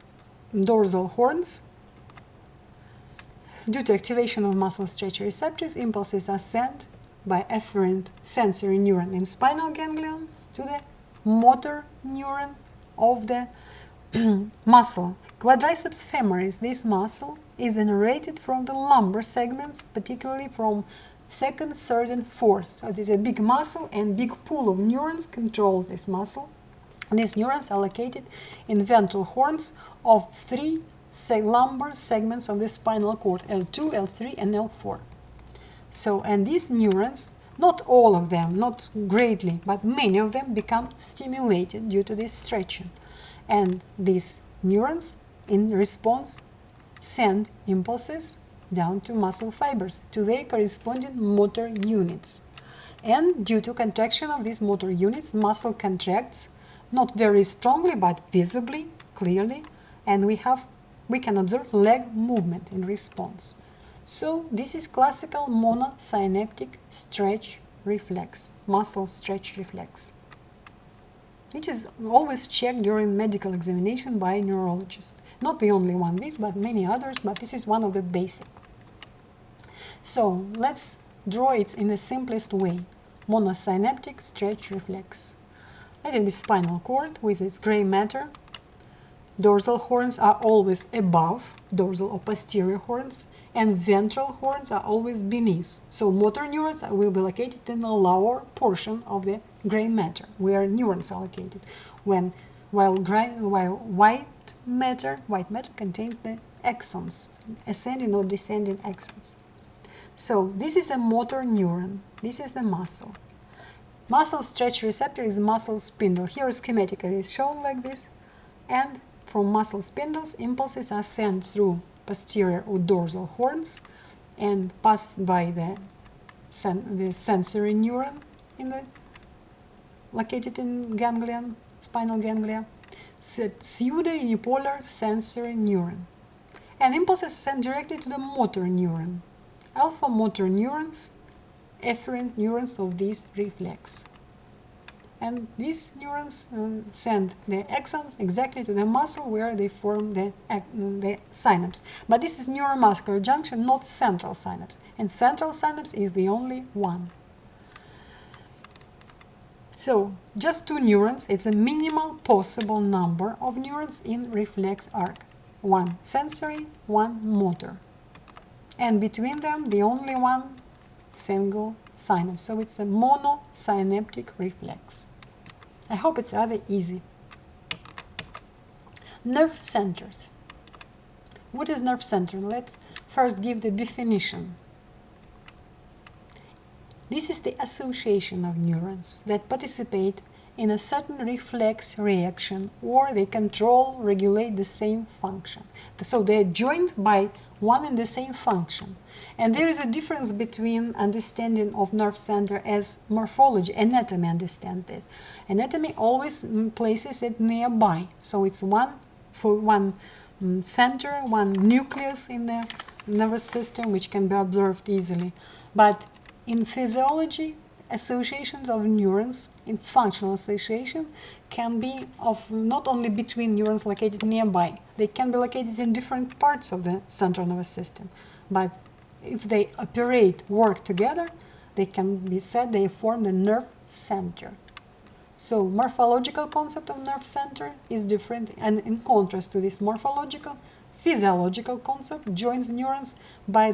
dorsal horns. Due to activation of muscle stretch receptors, impulses are sent by afferent sensory neuron in spinal ganglion to the motor neuron of the muscle. Quadriceps femoris, this muscle, is innervated from the lumbar segments, particularly from second, third, and fourth. So it is a big muscle, and big pool of neurons controls this muscle. These neurons are located in ventral horns of three lumbar segments of the spinal cord, L2, L3, and L4. So, and these neurons, not all of them, not greatly, but many of them become stimulated due to this stretching. And these neurons, in response, send impulses down to muscle fibers, to their corresponding motor units. And due to contraction of these motor units, muscle contracts, not very strongly, but visibly, clearly, and we can observe leg movement in response. So this is classical monosynaptic stretch reflex, muscle stretch reflex, which is always checked during medical examination by a neurologist. Not the only one, this, but many others, but this is one of the basic. So let's draw it in the simplest way. Monosynaptic stretch reflex. Let it be spinal cord with its gray matter. Dorsal horns are always above, dorsal or posterior horns, and ventral horns are always beneath. So motor neurons will be located in the lower portion of the gray matter, where neurons are located, while white matter contains the axons, ascending or descending axons. So this is a motor neuron, this is the muscle. Muscle stretch receptor is muscle spindle. Here schematically is shown like this, and from muscle spindles, impulses are sent through posterior or dorsal horns and pass by the sensory neuron located in ganglion, spinal ganglia, pseudo-unipolar sensory neuron. And impulses sent directly to the motor neuron. Alpha motor neurons, efferent neurons of this reflex. And these neurons send the axons exactly to the muscle where they form the synapse. But this is neuromuscular junction, not central synapse. And central synapse is the only one. So, just two neurons, it's a minimal possible number of neurons in reflex arc. One sensory, one motor. And between them, the only one single synapse. So it's a monosynaptic reflex. I hope it's rather easy. Nerve centers. What is nerve center? Let's first give the definition. This is the association of neurons that participate in a certain reflex reaction, or they control, regulate the same function. So they are joined by one and the same function. And there is a difference between understanding of nerve center as morphology. Anatomy understands that. Anatomy always places it nearby. So it's one center, one nucleus in the nervous system, which can be observed easily. But in physiology, associations of neurons in functional association can be of not only between neurons located nearby, they can be located in different parts of the central nervous system. But if they work together, they can be said they form the nerve center. So morphological concept of nerve center is different, and in contrast to this morphological, physiological concept joins neurons by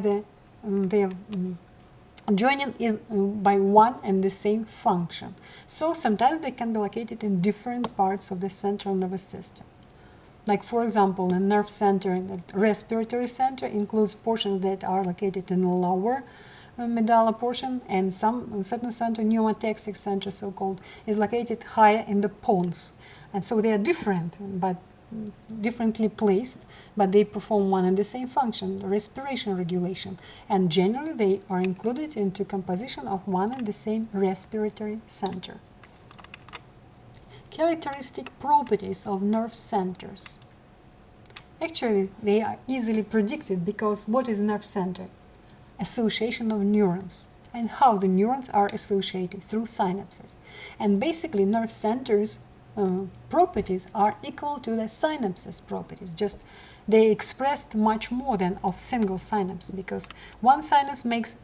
joining is by one and the same function. So sometimes they can be located in different parts of the central nervous system. Like, for example, the nerve center, the respiratory center, includes portions that are located in the lower medulla portion, and certain center, pneumotaxic center so-called, is located higher in the pons. And so they are different, but differently placed, but they perform one and the same function, respiration regulation, and generally they are included into composition of one and the same respiratory center. Characteristic properties of nerve centers. Actually, they are easily predicted, because what is nerve center? Association of neurons, and how the neurons are associated through synapses. And basically nerve centers properties are equal to the synapses properties, just they expressed much more than of single synapse, because one synapse makes,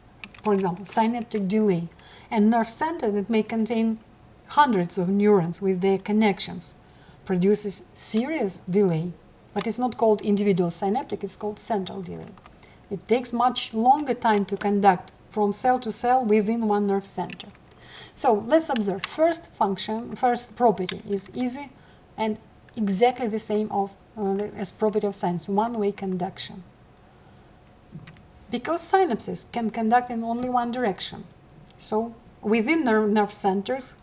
for example, synaptic delay, and nerve center that may contain hundreds of neurons with their connections produces serious delay, but it's not called individual synaptic, it's called central delay. It takes much longer time to conduct from cell to cell within one nerve center. So let's observe. First property is easy. and exactly the same as property of synapse, one-way conduction. Because synapses can conduct in only one direction, so within nerve centers,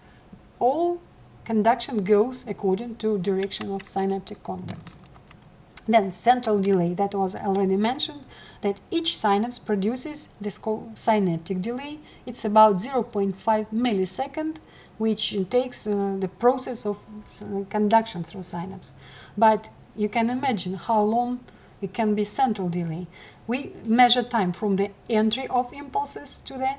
all conduction goes according to direction of synaptic contacts. Then central delay, that was already mentioned, that each synapse produces this called synaptic delay. It's about 0.5 millisecond, which takes the process of conduction through synapse. But you can imagine how long it can be central delay. We measure time from the entry of impulses to the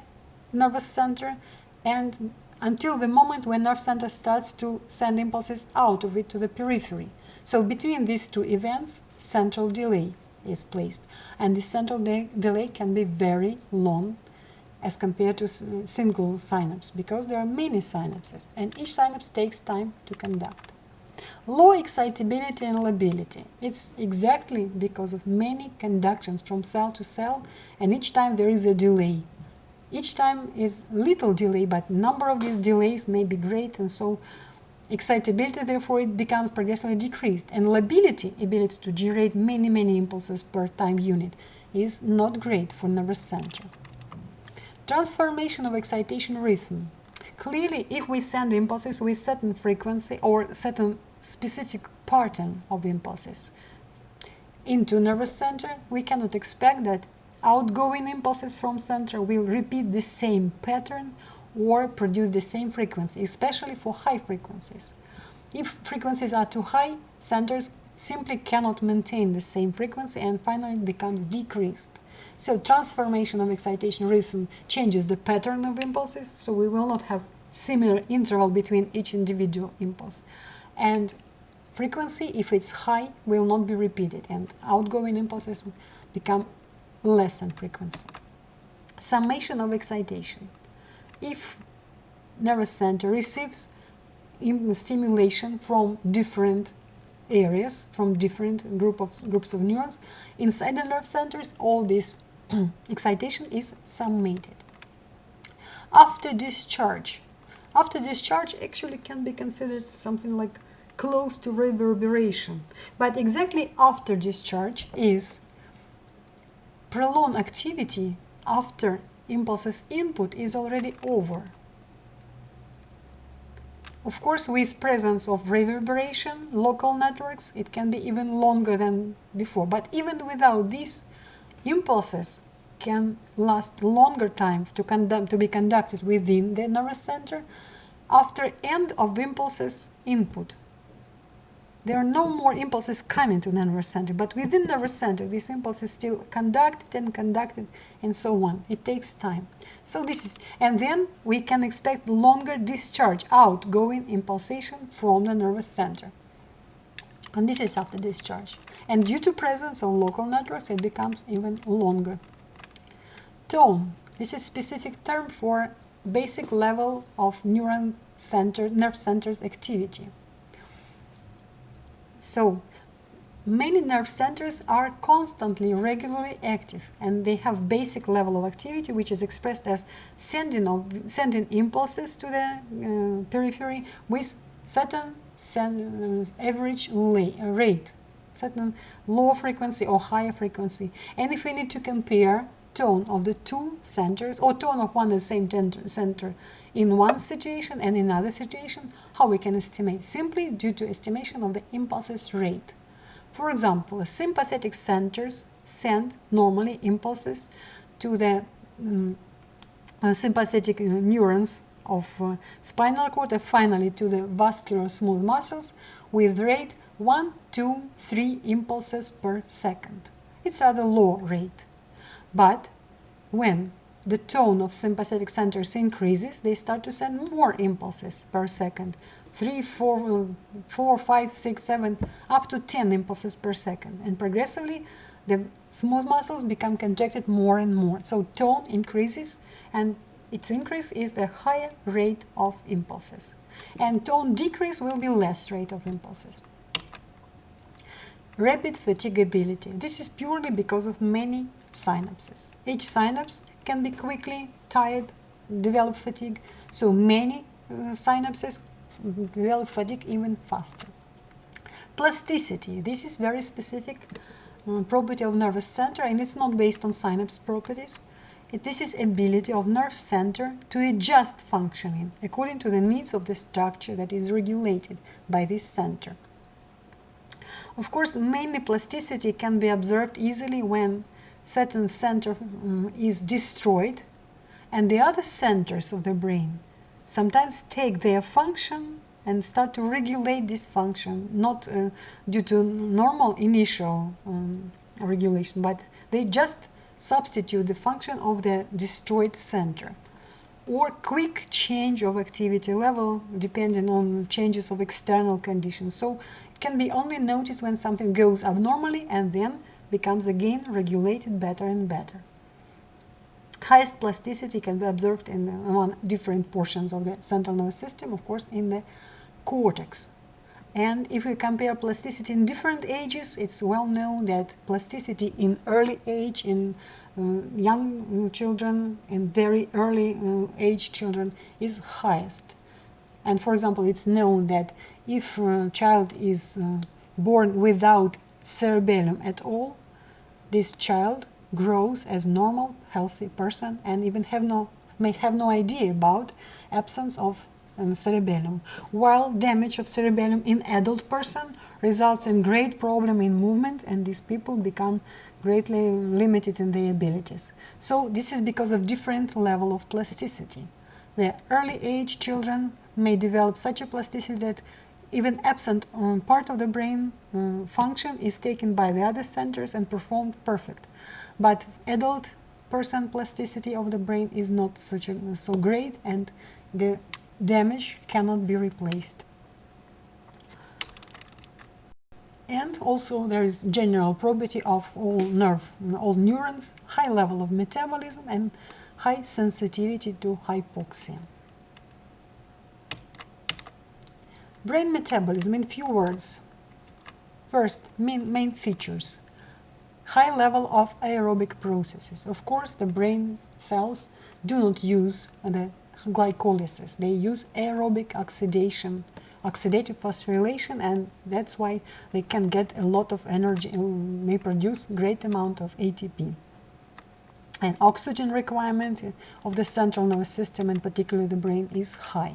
nervous center and until the moment when nerve center starts to send impulses out of it to the periphery. So between these two events, central delay is placed. And this central delay can be very long as compared to single synapse, because there are many synapses, and each synapse takes time to conduct. Low excitability and lability. It's exactly because of many conductions from cell to cell, and each time there is a delay. Each time is little delay, but number of these delays may be great, and so excitability, therefore, it becomes progressively decreased. And lability, ability to generate many impulses per time unit, is not great for nervous center. Transformation of excitation rhythm. Clearly, if we send impulses with certain frequency or certain specific pattern of impulses into nervous center, we cannot expect that outgoing impulses from center will repeat the same pattern or produce the same frequency, especially for high frequencies. If frequencies are too high, centers simply cannot maintain the same frequency, and finally it becomes decreased. So transformation of excitation rhythm changes the pattern of impulses, so we will not have similar interval between each individual impulse. And frequency, if it's high, will not be repeated, and outgoing impulses become less than frequency. Summation of excitation. If nervous center receives stimulation from different areas, from different groups of neurons, inside the nerve centers, all this excitation is summated. After discharge. After discharge actually can be considered something like close to reverberation. But exactly after discharge is prolonged activity after impulses input is already over. Of course, with presence of reverberation, local networks, it can be even longer than before. But even without this, impulses can last longer time to be conducted within the nervous center after end of impulses input. There are no more impulses coming to the nervous center, but within the nervous center, this impulse is still conducted, and so on. It takes time. So this is, and then we can expect longer discharge, outgoing impulsation from the nervous center. And this is after discharge. And due to presence of local networks, it becomes even longer. Tone. This is a specific term for basic level of nerve centers activity. So, many nerve centers are constantly, regularly active, and they have basic level of activity, which is expressed as sending impulses to the periphery with certain average rate, certain low frequency or higher frequency. And if we need to compare tone of the two centers, or tone of one and the same center in one situation and in another situation, how we can estimate? Simply due to estimation of the impulses rate. For example, the sympathetic centers send normally impulses to the sympathetic neurons of spinal cord and finally to the vascular smooth muscles with rate 1, 2, 3 impulses per second. It's rather low rate. But when the tone of sympathetic centers increases, they start to send more impulses per second. 3, 4, 5, 6, 7, up to 10 impulses per second. And progressively, the smooth muscles become contracted more and more. So tone increases, and its increase is the higher rate of impulses. And tone decrease will be less rate of impulses. Rapid fatigability. This is purely because of many synapses. Each synapse can be quickly tired, develop fatigue, so many synapses develop fatigue even faster. Plasticity. This is very specific property of nervous center, and it's not based on synapse properties. This is ability of nerve center to adjust functioning according to the needs of the structure that is regulated by this center. Of course, mainly plasticity can be observed easily when certain center is destroyed, and the other centers of the brain sometimes take their function and start to regulate this function, not due to normal initial regulation, but they just substitute the function of the destroyed center, or quick change of activity level depending on changes of external conditions. So it can be only noticed when something goes abnormally and then becomes again regulated better and better. Highest plasticity can be observed in among different portions of the central nervous system, of course, in the cortex. And if we compare plasticity in different ages, it's well known that plasticity in early age, in young children, in very early age children, is highest. And for example, it's known that if a child is born without cerebellum at all, this child grows as normal, healthy person and even may have no idea about absence of cerebellum, while damage of cerebellum in adult person results in great problem in movement, and these people become greatly limited in their abilities. So this is because of different level of plasticity. The early age children may develop such a plasticity that even absent part of the brain function is taken by the other centers and performed perfect. But adult person plasticity of the brain is not so great, and the damage cannot be replaced. And also there is general property of all neurons, high level of metabolism and high sensitivity to hypoxia. Brain metabolism in few words. First, main features. High level of aerobic processes. Of course, the brain cells do not use the glycolysis. They use aerobic oxidation, oxidative phosphorylation, and that's why they can get a lot of energy and may produce great amount of ATP. And oxygen requirement of the central nervous system, and particularly the brain, is high.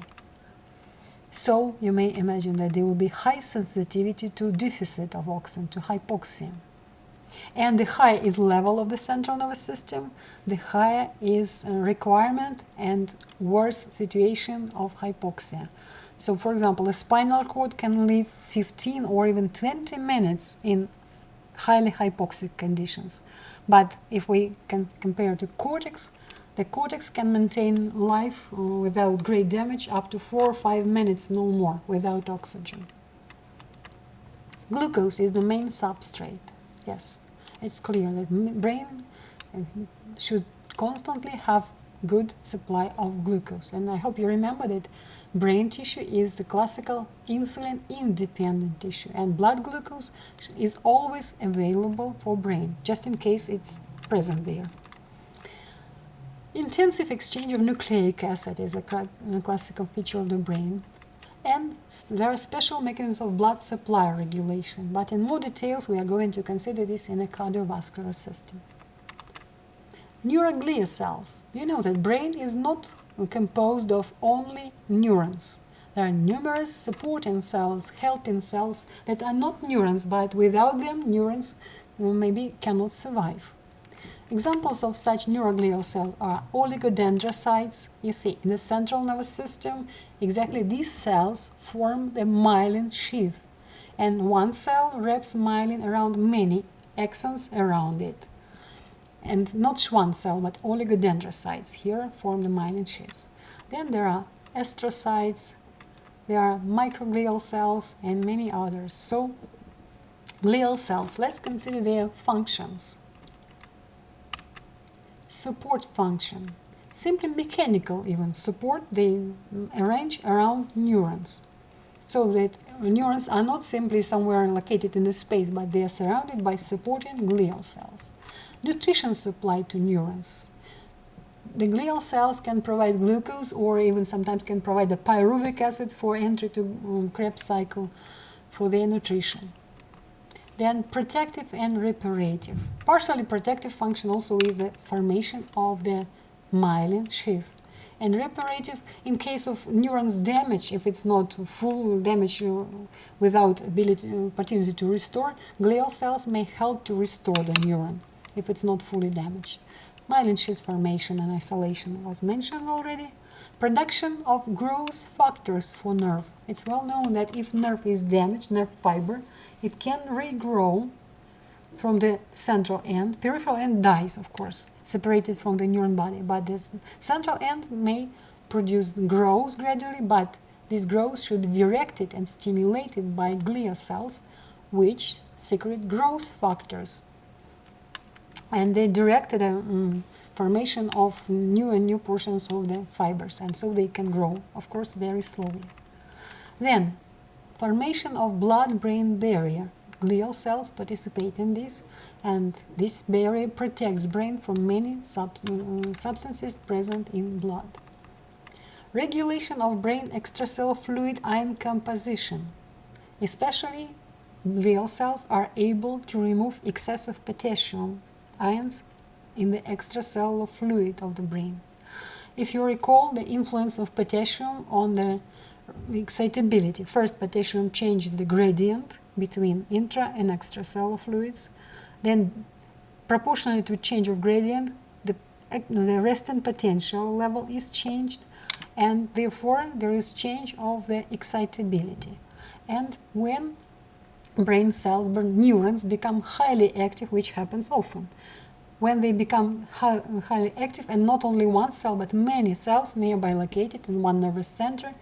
So you may imagine that there will be high sensitivity to deficit of oxygen, to hypoxia. And the higher is level of the central nervous system, the higher is requirement and worse situation of hypoxia. So for example, a spinal cord can live 15 or even 20 minutes in highly hypoxic conditions. But if we can compare to cortex, the cortex can maintain life without great damage up to 4 or 5 minutes, no more, without oxygen. Glucose is the main substrate. Yes, it's clear that brain should constantly have good supply of glucose. And I hope you remember that brain tissue is the classical insulin-independent tissue, and blood glucose is always available for brain, just in case it's present there. Intensive exchange of nucleic acid is a classical feature of the brain. And there are special mechanisms of blood supply regulation, but in more details we are going to consider this in the cardiovascular system. Neuroglia cells. You know that brain is not composed of only neurons. There are numerous supporting cells, helping cells that are not neurons, but without them neurons maybe cannot survive. Examples of such neuroglial cells are oligodendrocytes. You see, in the central nervous system, exactly these cells form the myelin sheath, and one cell wraps myelin around many axons around it. And not Schwann cell, but oligodendrocytes here form the myelin sheaths. Then there are astrocytes, there are microglial cells, and many others. So, glial cells, let's consider their functions. Support function, simply mechanical even support, they arrange around neurons. So that neurons are not simply somewhere located in the space, but they are surrounded by supporting glial cells. Nutrition supply to neurons. The glial cells can provide glucose or even sometimes can provide a pyruvic acid for entry to Krebs cycle. for their nutrition. Then protective and reparative. Partially protective function also is the formation of the myelin sheath. And reparative, in case of neurons damage, if it's not full damage without opportunity to restore, glial cells may help to restore the neuron if it's not fully damaged. Myelin sheath formation and isolation was mentioned already. Production of growth factors for nerve. It's well known that if nerve is damaged, nerve fiber, it can regrow from the central end. Peripheral end dies, of course, separated from the neuron body, but the central end may produce growth gradually, but this growth should be directed and stimulated by glial cells, which secrete growth factors. And they direct the formation of new portions of the fibers, and so they can grow, of course, very slowly. Then, formation of blood-brain barrier. Glial cells participate in this, and this barrier protects brain from many substances present in blood. Regulation of brain extracellular fluid ion composition. Especially, glial cells are able to remove excessive potassium ions in the extracellular fluid of the brain. If you recall the influence of potassium on the excitability, first potassium changes the gradient between intra and extracellular fluids, then proportionally to change of gradient, the resting potential level is changed, and therefore there is change of the excitability. And when brain cells, neurons become highly active, which happens often. When they become highly active, and not only one cell, but many cells nearby located in one nervous center,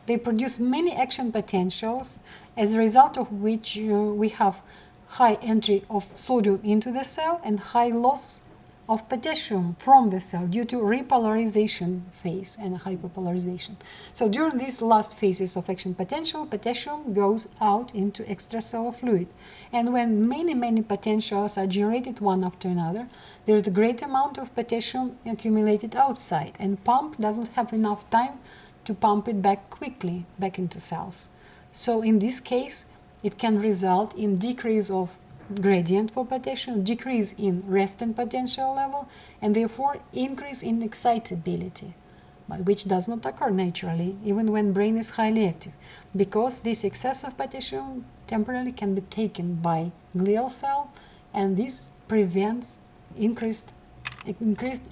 they produce many action potentials, as a result of which we have high entry of sodium into the cell and high loss of potassium from the cell due to repolarization phase and hyperpolarization. So during these last phases of action potential, potassium goes out into extracellular fluid. And when many potentials are generated one after another, there's a great amount of potassium accumulated outside, and pump doesn't have enough time to pump it back quickly back into cells. So in this case, it can result in decrease of gradient for potassium, decrease in resting potential level, and therefore increase in excitability, but which does not occur naturally even when brain is highly active, because this excessive potassium temporarily can be taken by glial cell, and this prevents increased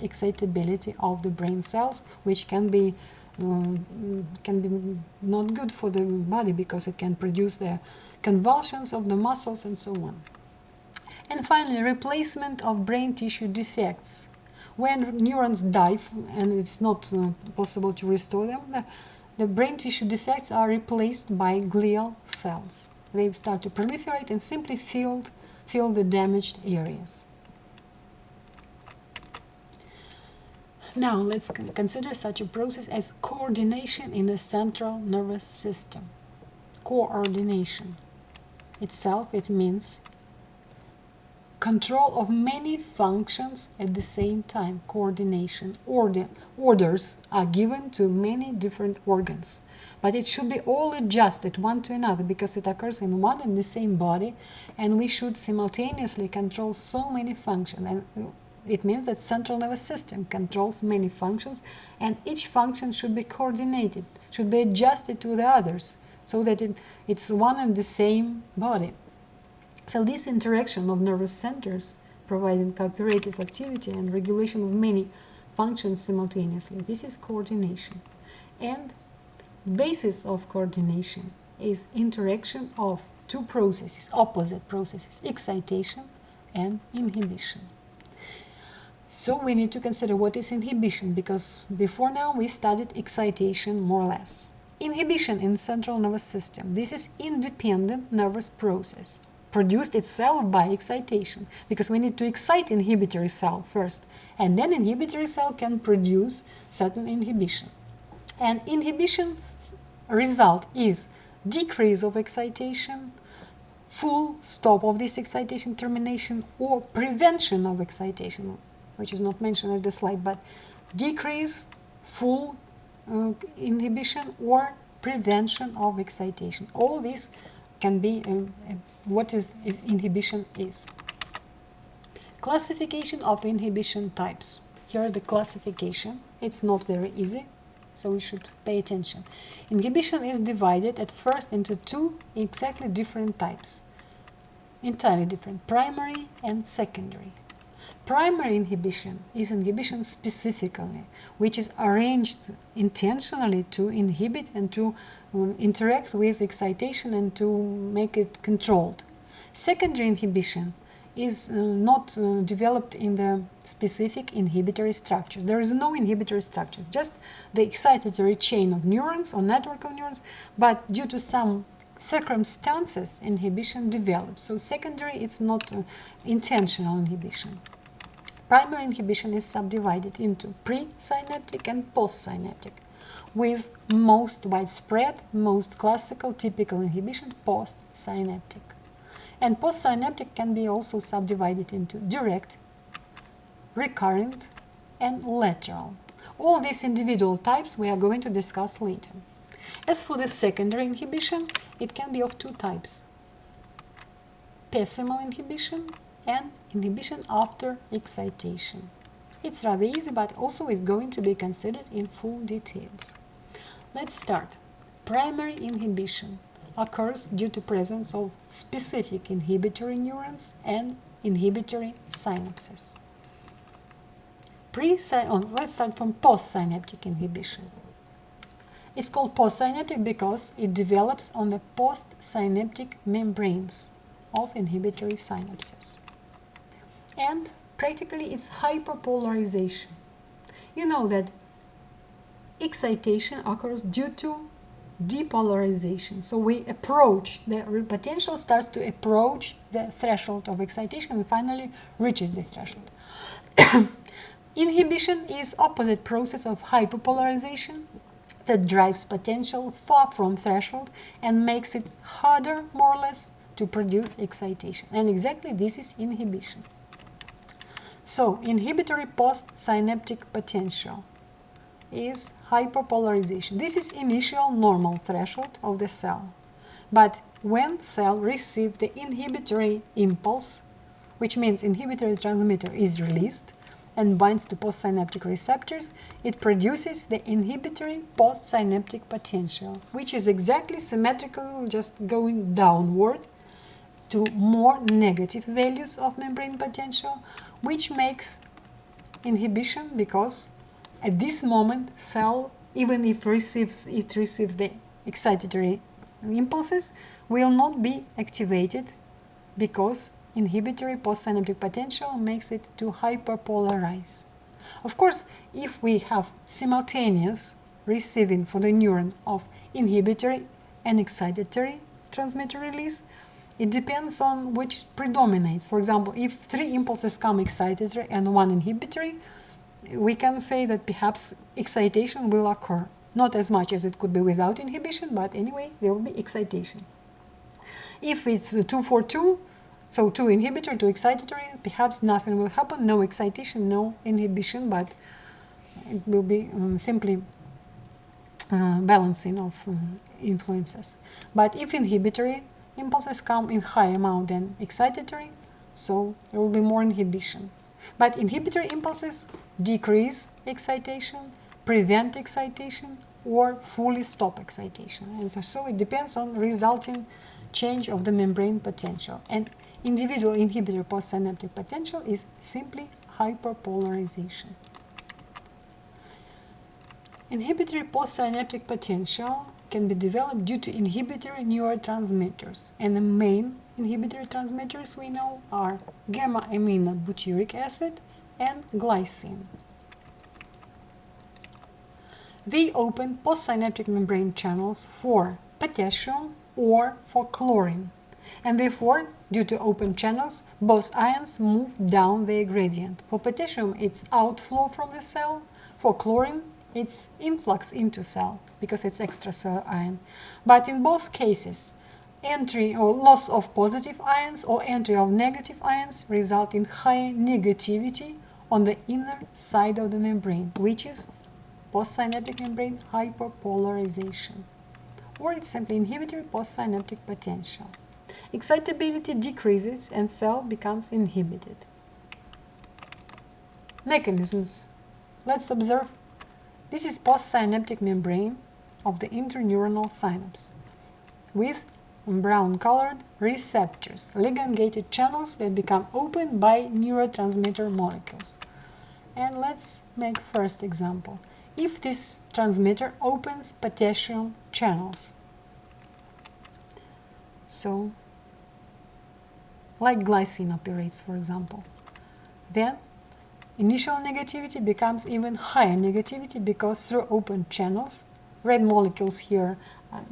excitability of the brain cells, which can be not good for the body, because it can produce the convulsions of the muscles and so on. And finally, replacement of brain tissue defects. When neurons die and it's not possible to restore them, the brain tissue defects are replaced by glial cells. They start to proliferate and simply fill the damaged areas. Now let's consider such a process as coordination in the central nervous system. Coordination itself, it means control of many functions at the same time. Coordination. Orders are given to many different organs, but it should be all adjusted one to another, because it occurs in one and the same body, and we should simultaneously control so many functions. And it means that central nervous system controls many functions, and each function should be coordinated, should be adjusted to the others, so that it's one and the same body. So this interaction of nervous centers, providing cooperative activity and regulation of many functions simultaneously, this is coordination. And basis of coordination is interaction of two processes, opposite processes, excitation and inhibition. So we need to consider what is inhibition, because before now we studied excitation more or less. Inhibition in central nervous system, this is independent nervous process, produced itself by excitation, because we need to excite inhibitory cell first, and then inhibitory cell can produce certain inhibition. And inhibition result is decrease of excitation, full stop of this excitation, termination, or prevention of excitation, which is not mentioned at the slide, but decrease, full inhibition, or prevention of excitation. All these can be what is inhibition is. Classification of inhibition types. Here the classification. It's not very easy, so we should pay attention. Inhibition is divided at first into two exactly different types, entirely different, primary and secondary. Primary inhibition is inhibition specifically, which is arranged intentionally to inhibit and to interact with excitation and to make it controlled. Secondary inhibition is not developed in the specific inhibitory structures. There is no inhibitory structures, just the excitatory chain of neurons or network of neurons, but due to some circumstances, inhibition develops. So secondary, it's not intentional inhibition. Primary inhibition is subdivided into presynaptic and postsynaptic, with most widespread, most classical, typical inhibition postsynaptic. And postsynaptic can be also subdivided into direct, recurrent, and lateral. All these individual types we are going to discuss later. As for the secondary inhibition, it can be of two types: pessimal inhibition and inhibition after excitation. It's rather easy, but also it's going to be considered in full details. Let's start. Primary inhibition occurs due to presence of specific inhibitory neurons and inhibitory synapses. Let's start from postsynaptic inhibition. It's called postsynaptic because it develops on the postsynaptic membranes of inhibitory synapses. And practically it's hyperpolarization. You know that excitation occurs due to depolarization. So we approach, the potential starts to approach the threshold of excitation and finally reaches the threshold. Inhibition is opposite process of hyperpolarization that drives potential far from threshold and makes it harder, more or less, to produce excitation. And exactly this is inhibition. So, inhibitory postsynaptic potential is hyperpolarization. This is initial normal threshold of the cell. But when cell receives the inhibitory impulse, which means inhibitory transmitter is released and binds to postsynaptic receptors, it produces the inhibitory postsynaptic potential, which is exactly symmetrical, just going downward to more negative values of membrane potential, which makes inhibition, because at this moment cell, even if it receives the excitatory impulses, will not be activated because inhibitory postsynaptic potential makes it to hyperpolarize. Of course, if we have simultaneous receiving for the neuron of inhibitory and excitatory transmitter release, it depends on which predominates. For example, if 3 impulses come excitatory and 1 inhibitory, we can say that perhaps excitation will occur. Not as much as it could be without inhibition, but anyway, there will be excitation. If it's 2 for 2, so 2 inhibitory, 2 excitatory, perhaps nothing will happen, no excitation, no inhibition, but it will be simply balancing of influences. But if inhibitory impulses come in high amount than excitatory, so there will be more inhibition. But inhibitory impulses decrease excitation, prevent excitation, or fully stop excitation. And so it depends on resulting change of the membrane potential. And individual inhibitory postsynaptic potential is simply hyperpolarization. Inhibitory postsynaptic potential can be developed due to inhibitory neurotransmitters, and the main inhibitory transmitters we know are gamma-aminobutyric acid and glycine. They open postsynaptic membrane channels for potassium or for chlorine, and therefore, due to open channels, both ions move down their gradient. For potassium, it's outflow from the cell. For chlorine, it's influx into cell, because it's extracellular ion. But in both cases, entry or loss of positive ions or entry of negative ions result in high negativity on the inner side of the membrane, which is postsynaptic membrane hyperpolarization. or it's simply inhibitory postsynaptic potential. Excitability decreases and cell becomes inhibited. Mechanisms. Let's observe. This is postsynaptic membrane of the interneuronal synapse with brown-colored receptors, ligand-gated channels that become opened by neurotransmitter molecules. And let's make first example. If this transmitter opens potassium channels, so like glycine operates, for example, then initial negativity becomes even higher negativity because through open channels, red molecules here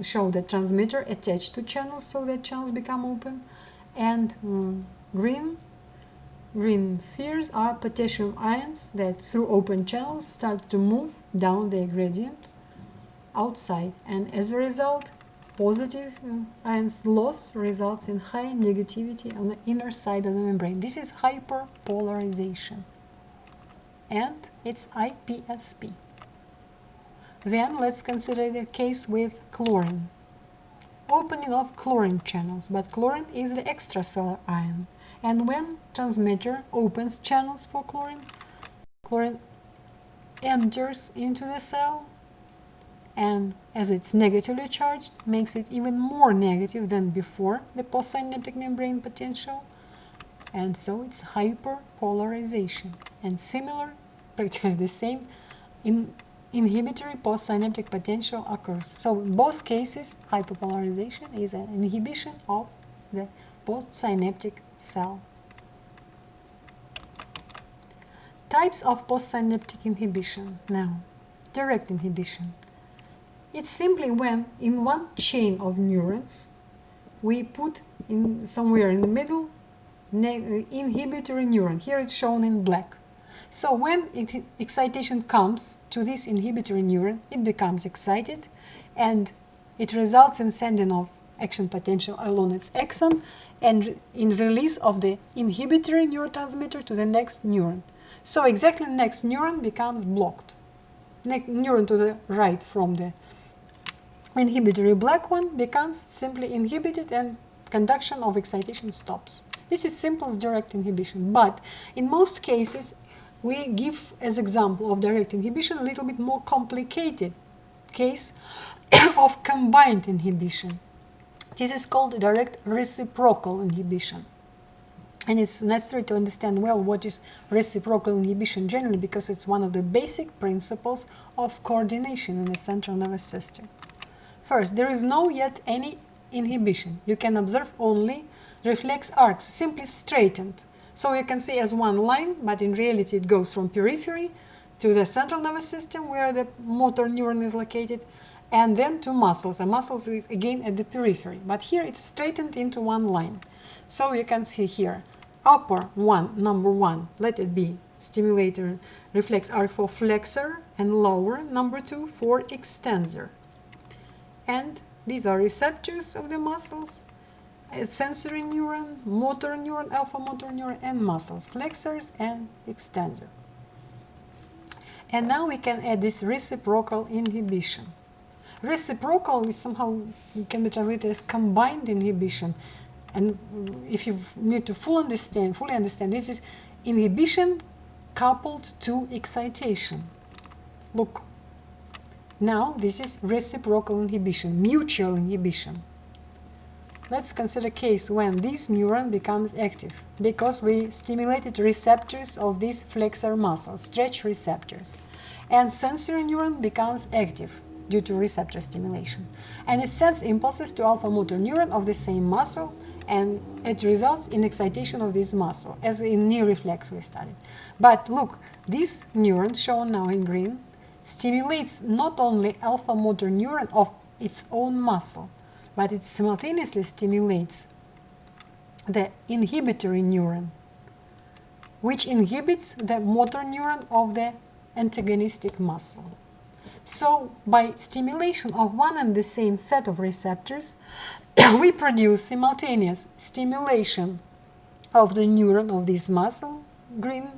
show the transmitter attached to channels so that channels become open, and green spheres are potassium ions that through open channels start to move down the gradient outside, and as a result positive ions loss results in high negativity on the inner side of the membrane. This is hyperpolarization, and it's IPSP. Then let's consider the case with chlorine. Opening of chlorine channels, but chlorine is the extracellular ion. And when transmitter opens channels for chlorine enters into the cell, and as it's negatively charged, makes it even more negative than before the postsynaptic membrane potential. And so it's hyperpolarization. And similar, practically the same, in inhibitory postsynaptic potential occurs. So in both cases, hyperpolarization is an inhibition of the postsynaptic cell. Types of postsynaptic inhibition. Now, direct inhibition. It's simply when in one chain of neurons we put in somewhere in the middle inhibitory neuron. Here it's shown in black. So when excitation comes to this inhibitory neuron, it becomes excited and it results in sending of action potential along its axon and in release of the inhibitory neurotransmitter to the next neuron. So exactly the next neuron becomes blocked. Neuron to the right from the inhibitory black one becomes simply inhibited and conduction of excitation stops. This is simplest direct inhibition, but in most cases we give as example of direct inhibition a little bit more complicated case of combined inhibition. This is called direct reciprocal inhibition. And it's necessary to understand well what is reciprocal inhibition generally, because it's one of the basic principles of coordination in the central nervous system. First, there is no yet any inhibition. You can observe only reflex arcs, simply straightened. So you can see as one line, but in reality it goes from periphery to the central nervous system where the motor neuron is located, and then to muscles. And muscles is again at the periphery, but here it's straightened into one line. So you can see here, upper one, number one, let it be stimulator reflex arc for flexor, and lower, number two, for extensor. And these are receptors of the muscles, sensory neuron, motor neuron, alpha motor neuron, and muscles, flexors and extensor. And now we can add this reciprocal inhibition. Reciprocal is somehow can be translated as combined inhibition. And if you need to fully understand, this is inhibition coupled to excitation. Look, now this is reciprocal inhibition, mutual inhibition. Let's consider a case when this neuron becomes active because we stimulated receptors of these flexor muscles, stretch receptors. And sensory neuron becomes active due to receptor stimulation. And it sends impulses to alpha motor neuron of the same muscle, and it results in excitation of this muscle, as in knee reflex we studied. But look, this neuron, shown now in green, stimulates not only alpha motor neuron of its own muscle, but it simultaneously stimulates the inhibitory neuron, which inhibits the motor neuron of the antagonistic muscle. So, by stimulation of one and the same set of receptors, we produce simultaneous stimulation of the neuron of this muscle, green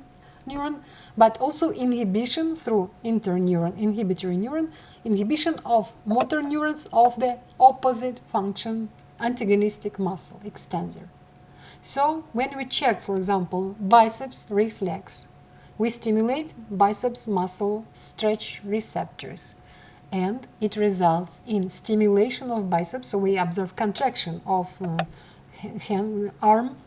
neuron, but also inhibition through interneuron, inhibitory neuron, inhibition of motor neurons of the opposite function antagonistic muscle extensor. So when we check, for example, biceps reflex, we stimulate biceps muscle stretch receptors, and it results in stimulation of biceps. So we observe contraction of hand, arm,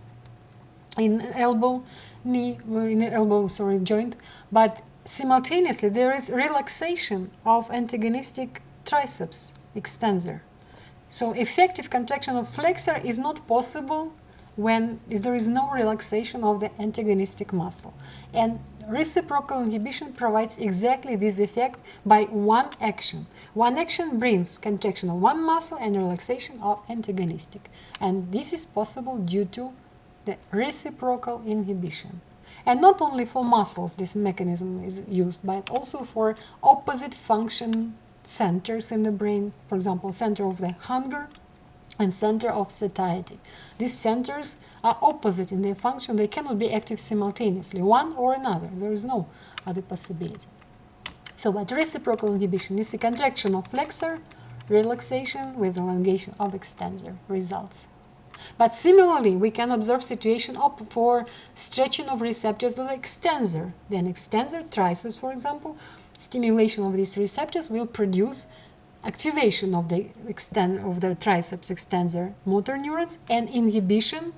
in elbow, knee, in the elbow, joint, but simultaneously there is relaxation of antagonistic triceps extensor. So effective contraction of flexor is not possible when there is no relaxation of the antagonistic muscle. And reciprocal inhibition provides exactly this effect by one action. One action brings contraction of one muscle and relaxation of antagonistic. And this is possible due to the reciprocal inhibition. And not only for muscles this mechanism is used, but also for opposite function centers in the brain, for example, center of the hunger and center of satiety. These centers are opposite in their function. They cannot be active simultaneously, one or another. There is no other possibility. So by reciprocal inhibition, you see contraction of flexor, relaxation with elongation of extensor results. But similarly, we can observe situation for stretching of receptors to the extensor. Then extensor, triceps, for example, stimulation of these receptors will produce activation of the triceps extensor motor neurons and inhibition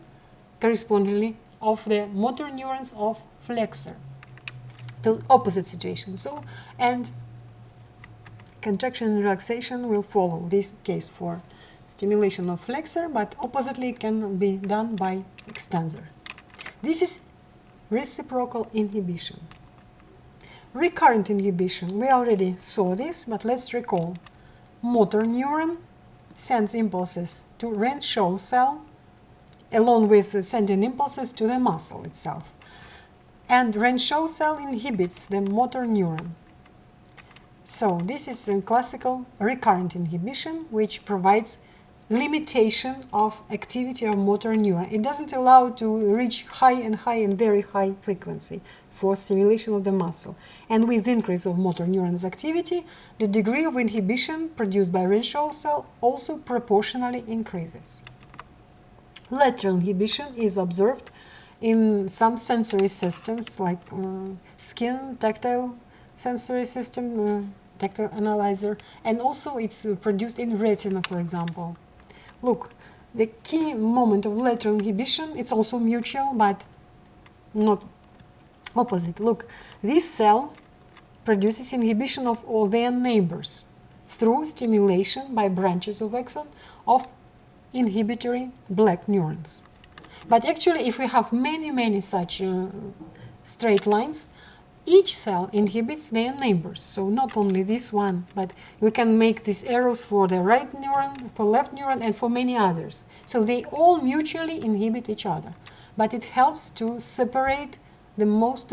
correspondingly of the motor neurons of flexor. The opposite situation. So, and contraction and relaxation will follow this case for stimulation of flexor, but oppositely can be done by extensor. This is reciprocal inhibition. Recurrent inhibition, we already saw this, but let's recall. Motor neuron sends impulses to Renshaw cell along with sending impulses to the muscle itself. And Renshaw cell inhibits the motor neuron. So this is a classical recurrent inhibition which provides limitation of activity of motor neuron. It doesn't allow to reach high and very high frequency for stimulation of the muscle. And with increase of motor neurons activity, the degree of inhibition produced by Renshaw cell also proportionally increases. Lateral inhibition is observed in some sensory systems like skin, tactile sensory system, tactile analyzer, and also it's produced in retina, for example. Look, the key moment of lateral inhibition, it's also mutual, but not opposite. Look, this cell produces inhibition of all their neighbors through stimulation by branches of axon of inhibitory black neurons. But actually, if we have many such straight lines, each cell inhibits their neighbors. So not only this one, but we can make these arrows for the right neuron, for left neuron, and for many others. So they all mutually inhibit each other. But it helps to separate the most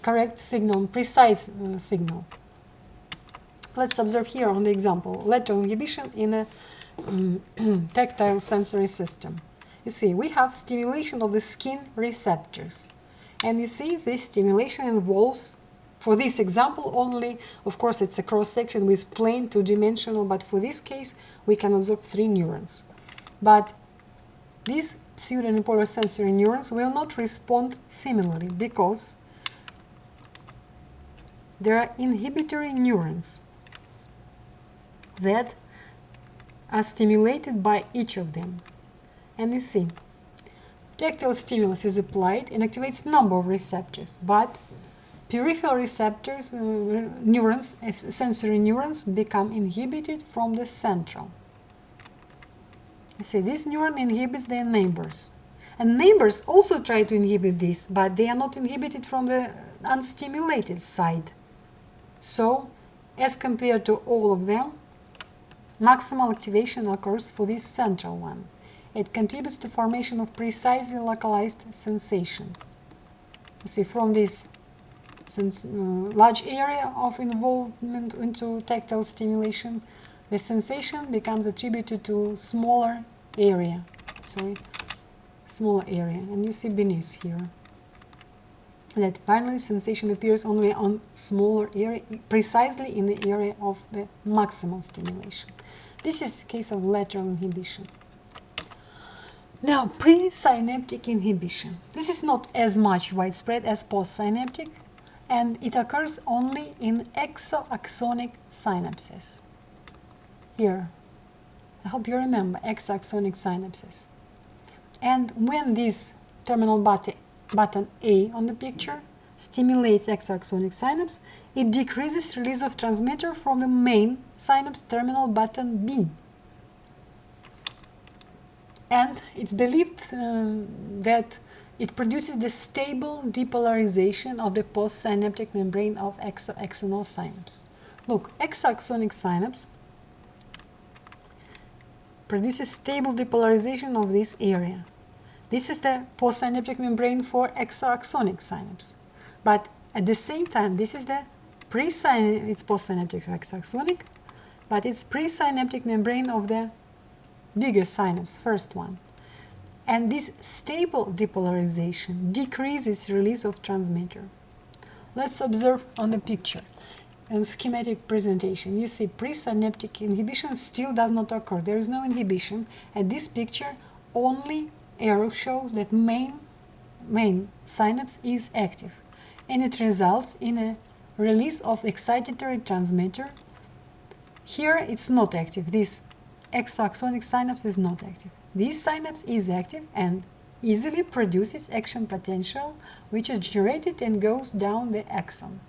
correct signal, precise signal. Let's observe here on the example, lateral inhibition in a tactile sensory system. You see, we have stimulation of the skin receptors. And you see, this stimulation involves, for this example only, of course it's a cross-section with plane two-dimensional, but for this case we can observe 3 neurons. But these pseudo-unipolar sensory neurons will not respond similarly because there are inhibitory neurons that are stimulated by each of them. And you see, tactile stimulus is applied and activates number of receptors, but peripheral receptors, neurons, sensory neurons, become inhibited from the central. You see, this neuron inhibits their neighbors. And neighbors also try to inhibit this, but they are not inhibited from the unstimulated side. So, as compared to all of them, maximal activation occurs for this central one. It contributes to formation of precisely localized sensation. You see, from this large area of involvement into tactile stimulation, the sensation becomes attributed to smaller area. Smaller area, and you see beneath here. that finally sensation appears only on smaller area, precisely in the area of the maximal stimulation. This is the case of lateral inhibition. Now, presynaptic inhibition. This is not as much widespread as postsynaptic, and it occurs only in exoaxonic synapses. Here, I hope you remember exoaxonic synapses. And when this terminal button A on the picture stimulates exoaxonic synapse, it decreases release of transmitter from the main synapse terminal button B. And it's believed that it produces the stable depolarization of the postsynaptic membrane of exoaxonal synapse. Look, exoaxonic synapse produces stable depolarization of this area. This is the postsynaptic membrane for exoaxonic synapse. But at the same time, this is the it's postsynaptic exoaxonic, but it's presynaptic membrane of the biggest synapse, first one. And this stable depolarization decreases release of transmitter. Let's observe on the picture. In schematic presentation, you see presynaptic inhibition still does not occur. There is no inhibition. At this picture, only arrow shows that main synapse is active, and it results in a release of excitatory transmitter. Here it's not active. This exoaxonic synapse is not active. This synapse is active and easily produces action potential, which is generated and goes down the axon.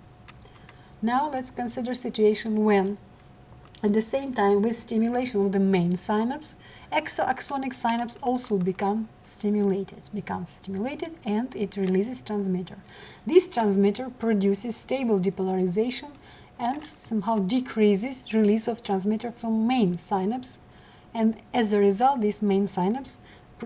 Now let's consider situation when, at the same time with stimulation of the main synapse, exoaxonic synapse also becomes stimulated and it releases transmitter. This transmitter produces stable depolarization and somehow decreases release of transmitter from main synapse, and as a result this main synapse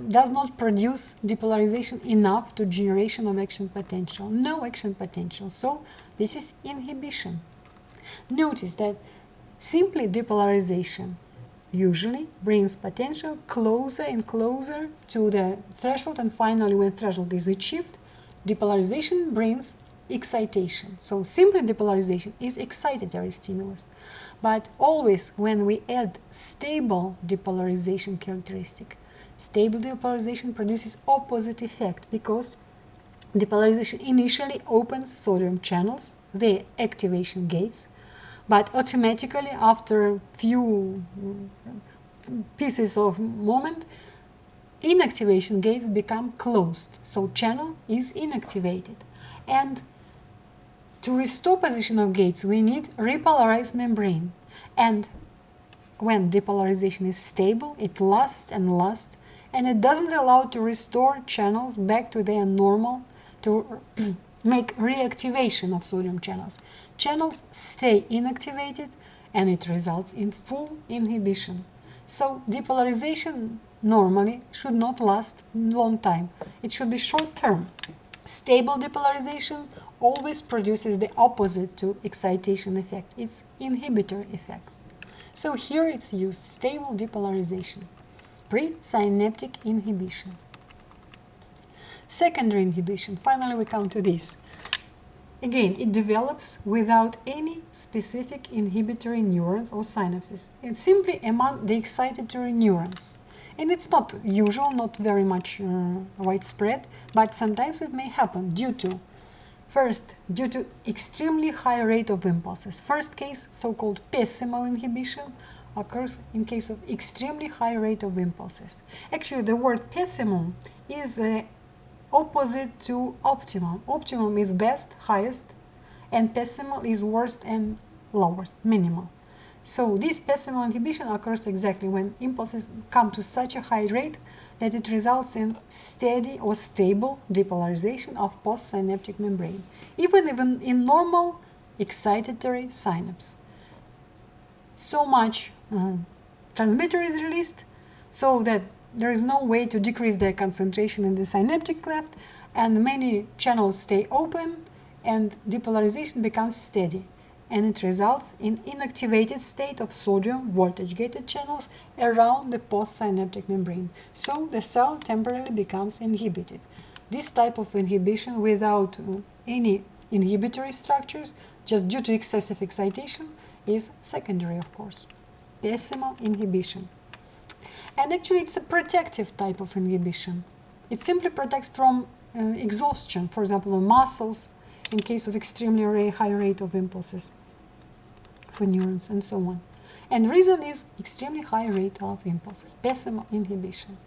does not produce depolarization enough to generation of action potential. No action potential, so this is inhibition. Notice that simply depolarization usually brings potential closer and closer to the threshold, and finally when threshold is achieved, depolarization brings excitation. So simply depolarization is excitatory stimulus. But always when we add stable depolarization characteristic, stable depolarization produces opposite effect, because depolarization initially opens sodium channels, the activation gates, but automatically after a few pieces of moment, inactivation gates become closed, so channel is inactivated. And to restore position of gates, we need repolarized membrane. And when depolarization is stable, it lasts and lasts, and it doesn't allow to restore channels back to their normal, to make reactivation of sodium channels. Channels stay inactivated, and it results in full inhibition. So depolarization normally should not last long time. It should be short term. Stable depolarization always produces the opposite to excitation effect. It's inhibitor effect. So here it's used, stable depolarization, presynaptic inhibition. Secondary inhibition, finally we come to this. Again, it develops without any specific inhibitory neurons or synapses. It's simply among the excitatory neurons. And it's not usual, not very much widespread, but sometimes it may happen due to, first, due to extremely high rate of impulses. First case, so-called pessimal inhibition, occurs in case of extremely high rate of impulses. Actually, the word pessimum is opposite to optimum. Optimum is best, highest, and pessimal is worst and lowest, minimal. So this pessimal inhibition occurs exactly when impulses come to such a high rate that it results in steady or stable depolarization of postsynaptic membrane, even in normal excitatory synapse. So much transmitter is released so that there is no way to decrease their concentration in the synaptic cleft, and many channels stay open and depolarization becomes steady, and it results in inactivated state of sodium voltage-gated channels around the postsynaptic membrane. So the cell temporarily becomes inhibited. This type of inhibition without any inhibitory structures, just due to excessive excitation, is secondary, of course. Decimal inhibition. And actually it's a protective type of inhibition. It simply protects from exhaustion, for example, of muscles, in case of extremely high rate of impulses for neurons and so on. And the reason is extremely high rate of impulses, decimal inhibition.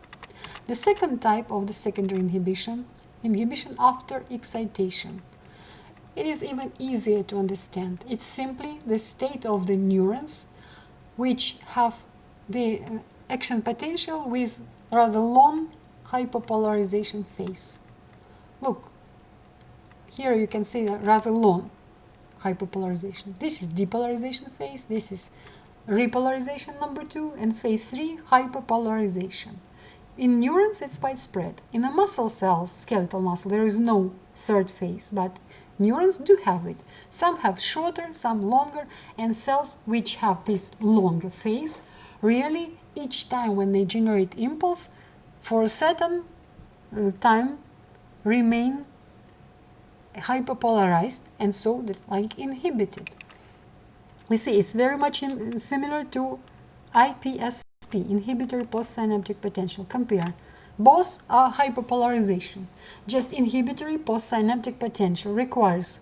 The second type of the secondary inhibition, inhibition after excitation. It is even easier to understand. It's simply the state of the neurons which have the action potential with rather long hyperpolarization phase. Look, here you can see a rather long hyperpolarization. This is depolarization phase, this is repolarization number 2, and phase 3, hyperpolarization. In neurons, it's widespread. In the muscle cells, skeletal muscle, there is no third phase, but neurons do have it. Some have shorter, some longer, and cells which have this longer phase, really, each time when they generate impulse, for a certain time, remain hyperpolarized, and so like inhibited. We see it's very much similar to IPSP, inhibitory postsynaptic potential. Compare. Both are hyperpolarization. Just inhibitory postsynaptic potential requires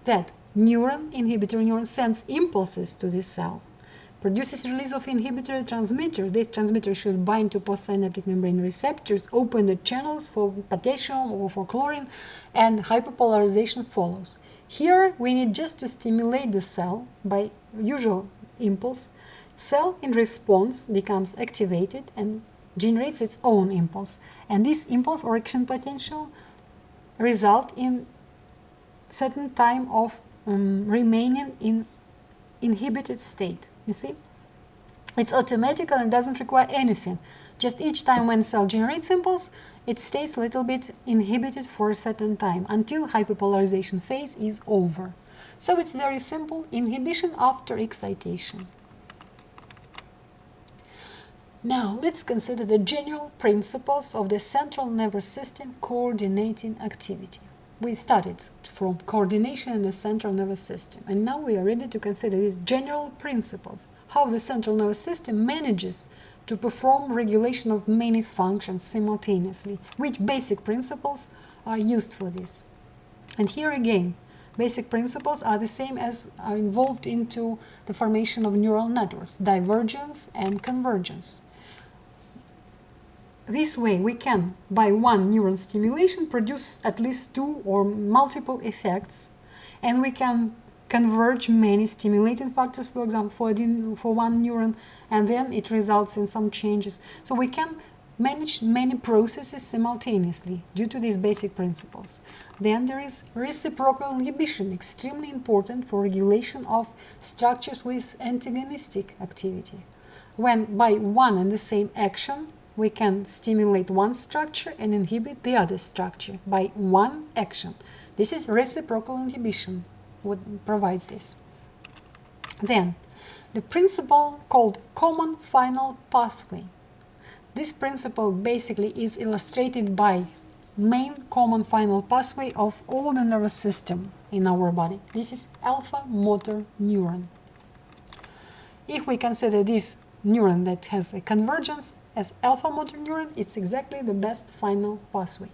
that inhibitory neuron sends impulses to this cell, produces release of inhibitory transmitter. This transmitter should bind to postsynaptic membrane receptors, open the channels for potassium or for chlorine, and hyperpolarization follows. Here we need just to stimulate the cell by usual impulse. Cell in response becomes activated and generates its own impulse. And this impulse or action potential result in certain time of remaining in inhibited state. You see? It's automatic and doesn't require anything. Just each time when cell generates impulse, it stays a little bit inhibited for a certain time until hyperpolarization phase is over. So it's very simple, inhibition after excitation. Now let's consider the general principles of the central nervous system coordinating activity. We started from coordination in the central nervous system, and now we are ready to consider these general principles, how the central nervous system manages to perform regulation of many functions simultaneously, which basic principles are used for this. And here again, basic principles are the same as are involved into the formation of neural networks, divergence and convergence. This way we can, by one neuron stimulation, produce at least two or multiple effects, and we can converge many stimulating factors, for example, for one neuron, and then it results in some changes. So we can manage many processes simultaneously due to these basic principles. Then there is reciprocal inhibition, extremely important for regulation of structures with antagonistic activity. When by one and the same action, we can stimulate one structure and inhibit the other structure by one action. This is reciprocal inhibition, what provides this. Then, the principle called common final pathway. This principle basically is illustrated by main common final pathway of all the nervous system in our body. This is alpha motor neuron. If we consider this neuron that has a convergence as alpha motor neuron, it's exactly the best final pathway.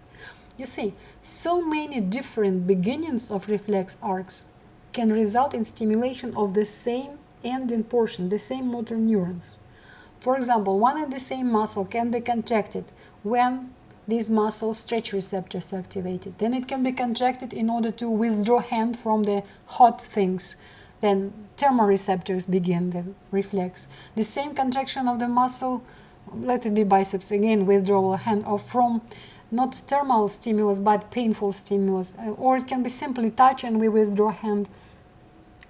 You see, so many different beginnings of reflex arcs can result in stimulation of the same ending portion, the same motor neurons. For example, one and the same muscle can be contracted when these muscle stretch receptors are activated. Then it can be contracted in order to withdraw hand from the hot things. Then thermoreceptors begin the reflex. The same contraction of the muscle, let it be biceps, again withdrawal hand off from not thermal stimulus but painful stimulus, or it can be simply touch and we withdraw hand.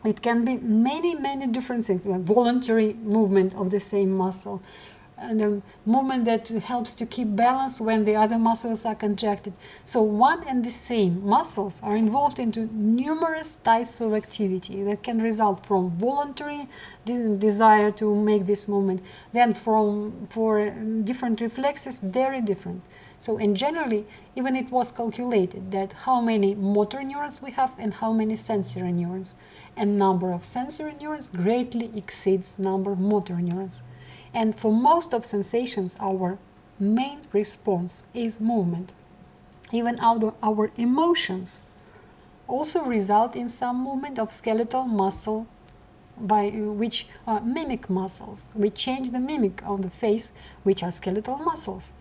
It can be many different things, like voluntary movement of the same muscle, and the movement that helps to keep balance when the other muscles are contracted. So one and the same muscles are involved into numerous types of activity that can result from voluntary desire to make this movement, then for different reflexes, very different. So, and generally, even it was calculated that how many motor neurons we have and how many sensory neurons. And number of sensory neurons greatly exceeds number of motor neurons. And for most of sensations, our main response is movement. Even our emotions also result in some movement of skeletal muscle, by which are mimic muscles. We change the mimic on the face, which are skeletal muscles.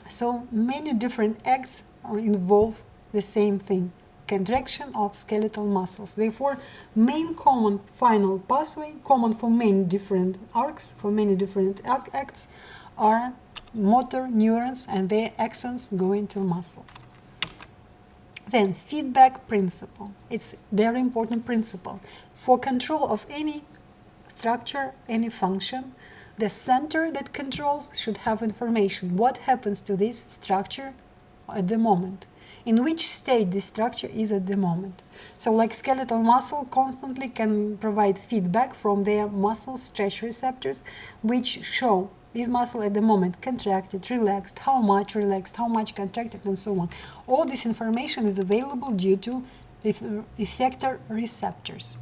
So many different acts involve the same thing, contraction of skeletal muscles. Therefore, main common final pathway, common for many different arcs, for many different acts, are motor neurons and their axons going to muscles. Then, feedback principle. It's a very important principle. For control of any structure, any function, the center that controls should have information. What happens to this structure at the moment? In which state this structure is at the moment? So like skeletal muscle constantly can provide feedback from their muscle stretch receptors, which show this muscle at the moment contracted, relaxed, how much contracted, and so on. All this information is available due to effector receptors.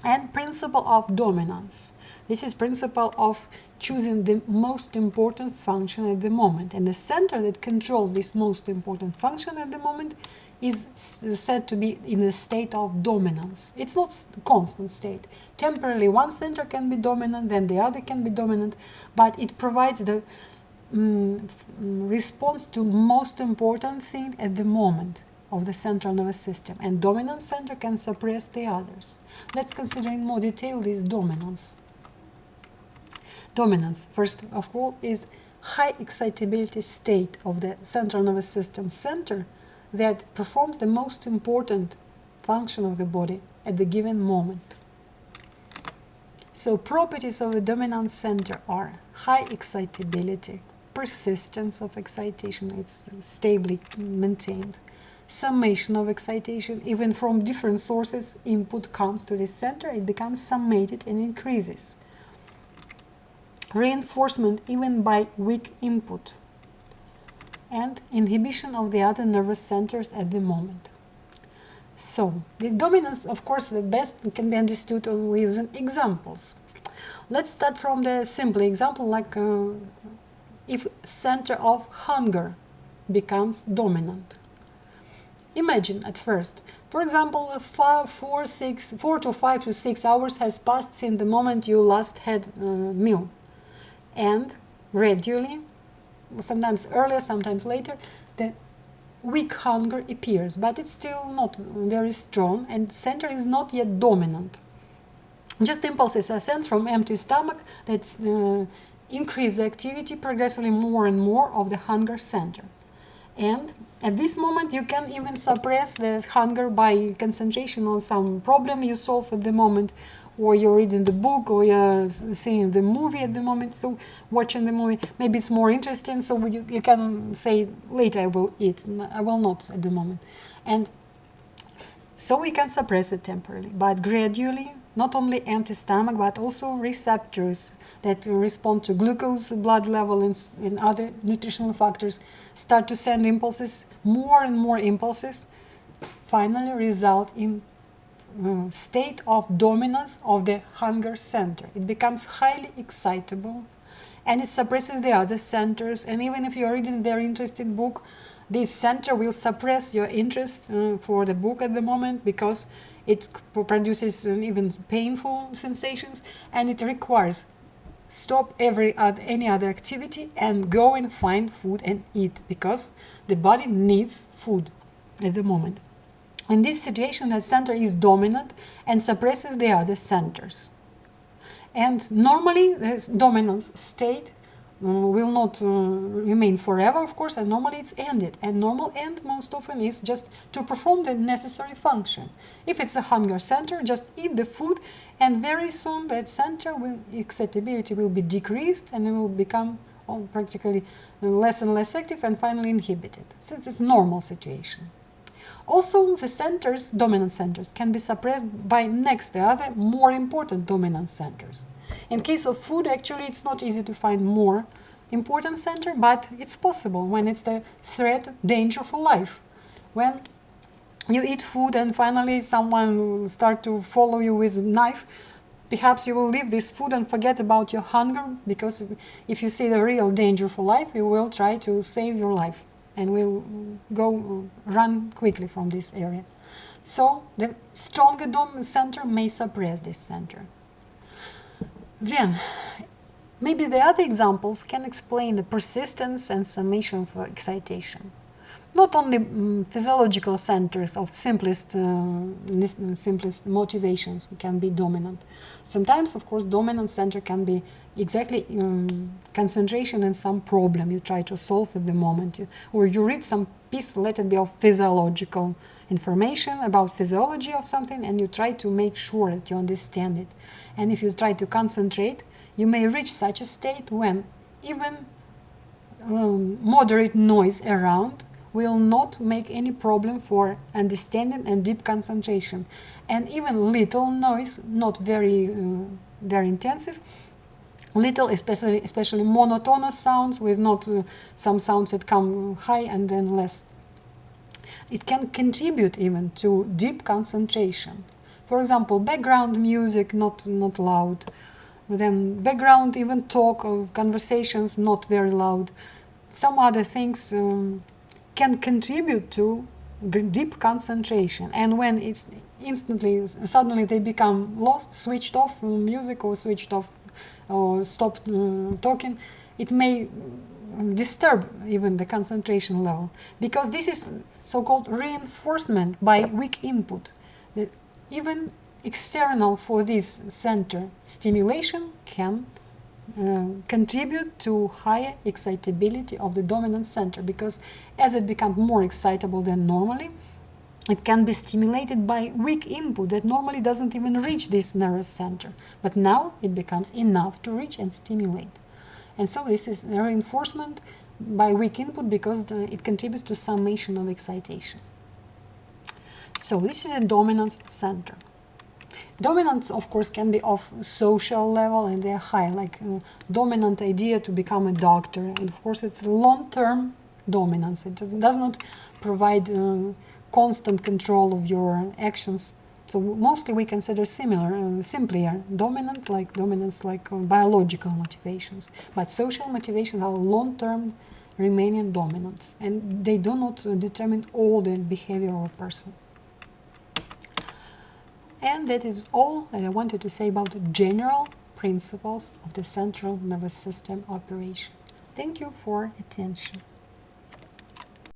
And principle of dominance. This is principle of choosing the most important function at the moment. And the center that controls this most important function at the moment is said to be in a state of dominance. It's not a constant state. Temporarily one center can be dominant, then the other can be dominant, but it provides the response to most important thing at the moment of the central nervous system. And dominant center can suppress the others. Let's consider in more detail this dominance. Dominance, first of all, is high excitability state of the central nervous system center that performs the most important function of the body at the given moment. So properties of a dominant center are high excitability, persistence of excitation, it's stably maintained, summation of excitation, even from different sources input comes to this center, it becomes summated and increases. Reinforcement even by weak input, and inhibition of the other nervous centers at the moment. So, the dominance, of course, the best can be understood using examples. Let's start from the simple example, like if center of hunger becomes dominant. Imagine at first, for example, 4 to 5 to 6 hours has passed since the moment you last had a meal. And gradually, sometimes earlier, sometimes later, the weak hunger appears, but it's still not very strong, and center is not yet dominant. Just impulses are sent from empty stomach that increase the activity progressively more and more of the hunger center. And at this moment, you can even suppress the hunger by concentration on some problem you solve at the moment, or you're reading the book, or you're seeing the movie at the moment, so watching the movie, maybe it's more interesting, so you can say, later I will eat, I will not at the moment. And so we can suppress it temporarily, but gradually, not only empty stomach, but also receptors that respond to glucose blood level and other nutritional factors start to send impulses, more and more impulses, finally result in state of dominance of the hunger center. It becomes highly excitable and it suppresses the other centers, and even if you are reading a very interesting book, this center will suppress your interest for the book at the moment because it produces even painful sensations, and it requires stop any other activity and go and find food and eat, because the body needs food at the moment. In this situation, the center is dominant and suppresses the other centers. And normally, this dominance state will not remain forever, of course, and normally it's ended. And normal end most often is just to perform the necessary function. If it's a hunger center, just eat the food, and very soon that center excitability will be decreased and it will become practically less and less active and finally inhibited. So it's a normal situation. Also, the centers, dominant centers, can be suppressed by the other more important dominant centers. In case of food, actually, it's not easy to find more important center, but it's possible when it's the threat, danger for life. When you eat food and finally someone will start to follow you with a knife, perhaps you will leave this food and forget about your hunger, because if you see the real danger for life, you will try to save your life and will go run quickly from this area. So the stronger center may suppress this center. Then, maybe the other examples can explain the persistence and summation for excitation. Not only physiological centers of simplest motivations can be dominant. Sometimes, of course, dominant center can be exactly concentration in some problem you try to solve at the moment. Or you read some piece, let it be of physiological information about physiology of something, and you try to make sure that you understand it. And if you try to concentrate, you may reach such a state when even moderate noise around will not make any problem for understanding and deep concentration. And even little noise, not very intensive, little, especially monotonous sounds with not some sounds that come high and then less. It can contribute even to deep concentration. For example, background music, not loud. Then background even talk or conversations, not very loud. Some other things can contribute to deep concentration, and when it's suddenly they become lost, switched off music or switched off or stopped talking, it may disturb even the concentration level, because this is so-called reinforcement by weak input. Even external for this center stimulation can contribute to higher excitability of the dominant center, because as it becomes more excitable than normally, it can be stimulated by weak input that normally doesn't even reach this nervous center, but now it becomes enough to reach and stimulate. And so this is a reinforcement by weak input, because it contributes to summation of excitation. So this is a dominance center. Dominance, of course, can be of social level, and they're high, like dominant idea to become a doctor. And of course, it's long-term dominance. It does not provide constant control of your actions. So mostly we consider simpler dominance like biological motivations. But social motivations are long-term remaining dominant, and they do not determine all the behavior of a person. And that is all that I wanted to say about the general principles of the central nervous system operation. Thank you for attention.